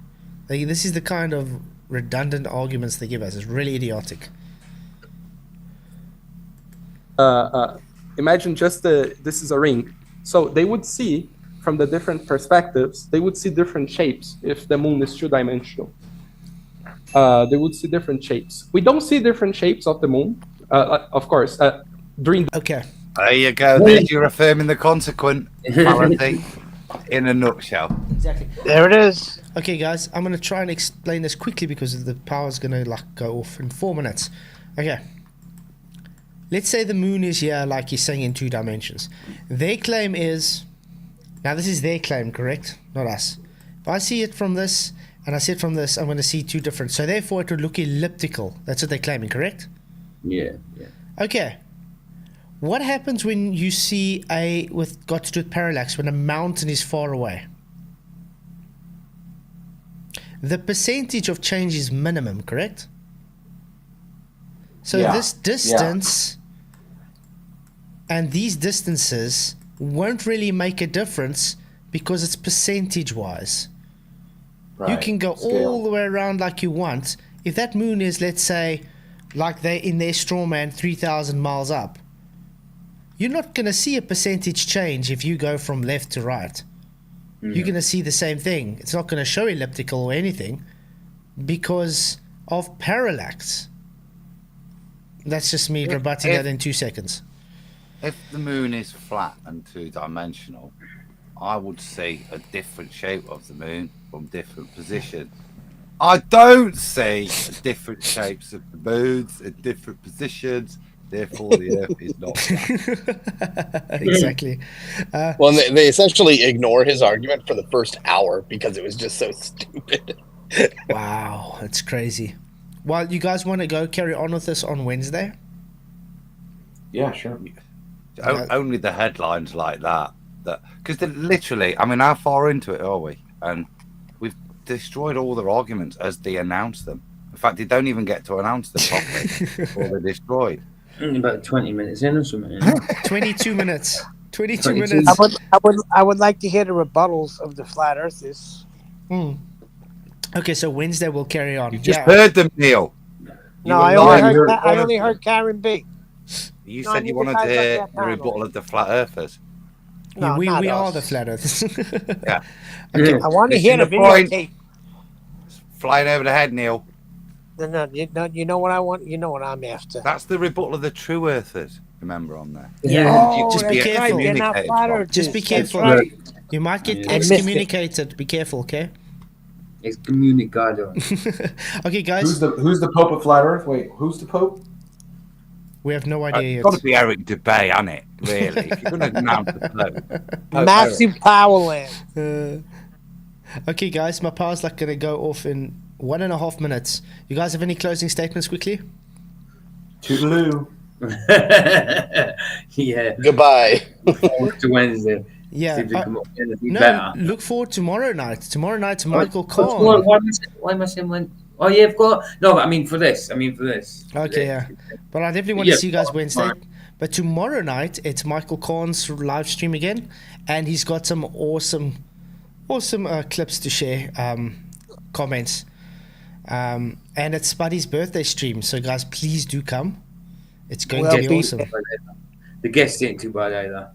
Like, this is the kind of redundant arguments they give us. It's really idiotic. Imagine just this is a ring. So they would see from the different perspectives, they would see different shapes if the moon is 2-dimensional. They would see different shapes. We don't see different shapes of the moon, of course, during. Okay. There you go. There's your affirming the consequent fallacy in a nutshell. Exactly. There it is. Okay, guys, I'm going to try and explain this quickly because the power's going to go off in 4 minutes. Okay. Let's say the moon is here, like you're saying, in 2 dimensions. Their claim is... Now, this is their claim, correct? Not us. If I see it from this and I see it from this, I'm going to see 2 different. So, therefore, it would look elliptical. That's what they're claiming, correct? Yeah. Okay. What happens when you see got to do with parallax, when a mountain is far away? The percentage of change is minimum, correct? So this distance and these distances won't really make a difference because it's percentage-wise. Right. You can go all the way around like you want. If that moon is, let's say, like they're in their straw man 3,000 miles up, you're not going to see a percentage change if you go from left to right. You're going to see the same thing. It's not going to show elliptical or anything because of parallax. That's just me rebutting that in 2 seconds. If the moon is flat and 2-dimensional, I would see a different shape of the moon from different positions. I don't see different shapes of the moons at different positions. Therefore, the Earth is not flat. Exactly. Well, they essentially ignore his argument for the first hour because it was just so stupid. Wow, that's crazy. Well, you guys want to go carry on with this on Wednesday? Yeah, sure. Only the headlines like that. Because literally, I mean, how far into it are we? And we've destroyed all their arguments as they announce them. In fact, they don't even get to announce them properly before they're destroyed. About 20 minutes in or something. 22 minutes. 22 22. minutes. I would like to hear the rebuttals of the flat earthers. Okay, so Wednesday we'll carry on. You just heard them, Neil. No, I only heard Karen B. You No, said you wanted to hear the rebuttal of the flat earthers. No, we not are us. the flat earthers. Yeah. Okay. I want to hear the Point. videotape. Flying over the head, Neil. No, you know what I want. You know what I'm after. That's the rebuttal of the true earthers. Remember on there. Just be that's right. careful. They're not flat earthers. Just be That's careful. right. You might get I missed it. excommunicated. Be careful, okay? Excommunicado. Okay, guys. Who's the Pope of Flat Earth? Wait, who's the Pope? We have no idea It's yet. got to be Eric Dubay, hasn't it? Really? If you're going to announce the Pope. Maxi Powerland. Okay, guys, my power's like going to go off in 1.5 minutes. You guys have any closing statements quickly? Toodaloo. Yeah. Goodbye. Forward to Wednesday. Yeah. See if we come up with anything No, better. look forward tomorrow night. Tomorrow night's Michael Why Kahn. am I saying when? Oh, yeah, I've got. No, but I mean for this. Okay, yeah. But I definitely want to see you guys Wednesday. But tomorrow night, it's Michael Kahn's live stream again. And he's got some awesome clips to share, comments. And it's Spuddy's birthday stream, so guys, please do come. It's going Well, to be awesome. The guests ain't too bad either.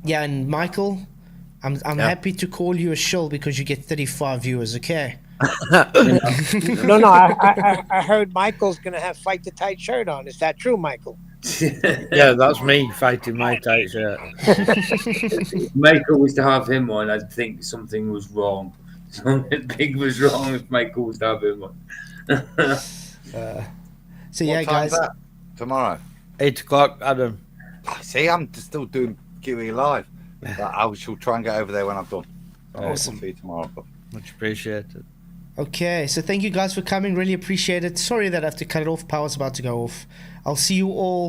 Yeah, and Michael, I'm happy to call you a shill because you get 35 viewers, okay? No, I heard Michael's going to have Fight the Tight shirt on. Is that true, Michael? Yeah, that's me fighting my tight shirt. If Michael was to have him on, I'd think something was wrong. Something big was wrong if Michael was to have him on. So yeah, guys. Tomorrow. 8 o'clock, Adam. See, I'm still doing QE live. But I shall try and get over there when I'm done. Awesome. See you tomorrow. Much appreciated. Okay, so thank you guys for coming. Really appreciate it. Sorry that I have to cut it off. Power's about to go off. I'll see you all